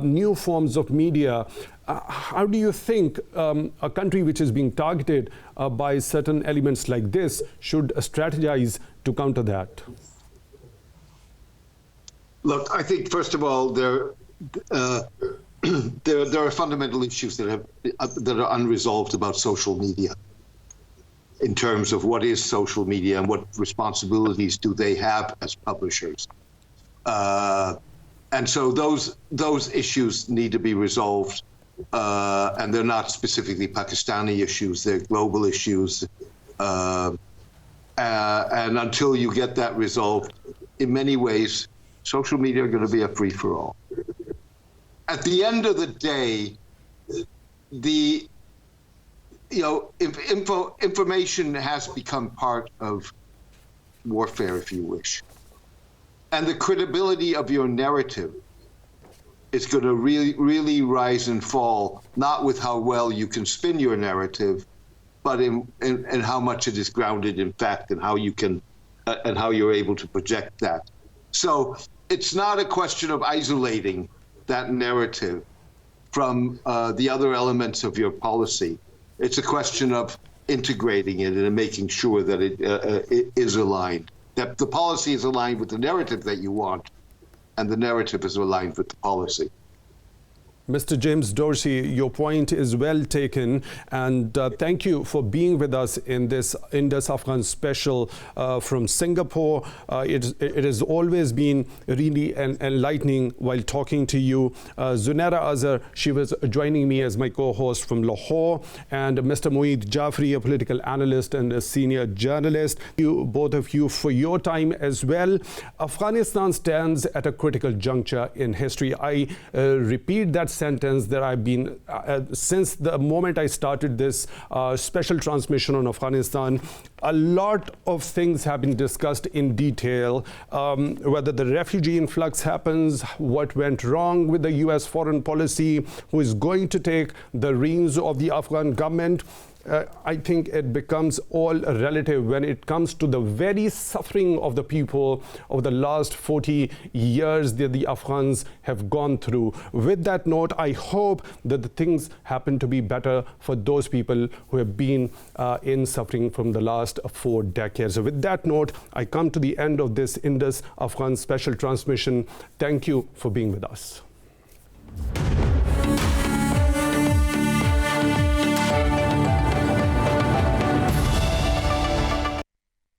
new forms of media. How do you think a country which is being targeted by certain elements like this should strategize to counter that? Look, I think, first of all, there are fundamental issues that are unresolved about social media in terms of what is social media and what responsibilities do they have as publishers. And so those issues need to be resolved, and they're not specifically Pakistani issues, they're global issues. And until you get that resolved, in many ways, social media are going to be a free-for-all. At the end of the day, information has become part of warfare, if you wish. And the credibility of your narrative is going to really rise and fall, not with how well you can spin your narrative, but in how much it is grounded in fact and how you can and how you're able to project that. So it's not a question of isolating that narrative from the other elements of your policy. It's a question of integrating it and making sure that it is aligned, that the policy is aligned with the narrative that you want, and the narrative is aligned with the policy. Mr. James Dorsey, your point is well taken, and thank you for being with us in this Indus Afghan Special from Singapore. It has always been really enlightening while talking to you. Zunaira Azhar, she was joining me as my co-host from Lahore, and Mr. Moayyed Jafri, a political analyst and a senior journalist. You, both of you, for your time as well. Afghanistan stands at a critical juncture in history. I repeat that sentence that I've been since the moment I started this special transmission on Afghanistan. A lot of things have been discussed in detail, whether the refugee influx happens, what went wrong with the US foreign policy, who is going to take the reins of the Afghan government. I think it becomes all relative when it comes to the very suffering of the people of the last 40 years that the Afghans have gone through. With that note, I hope that the things happen to be better for those people who have been in suffering from the last 4 decades. So with that note, I come to the end of this Indus Afghan Special transmission. Thank you for being with us.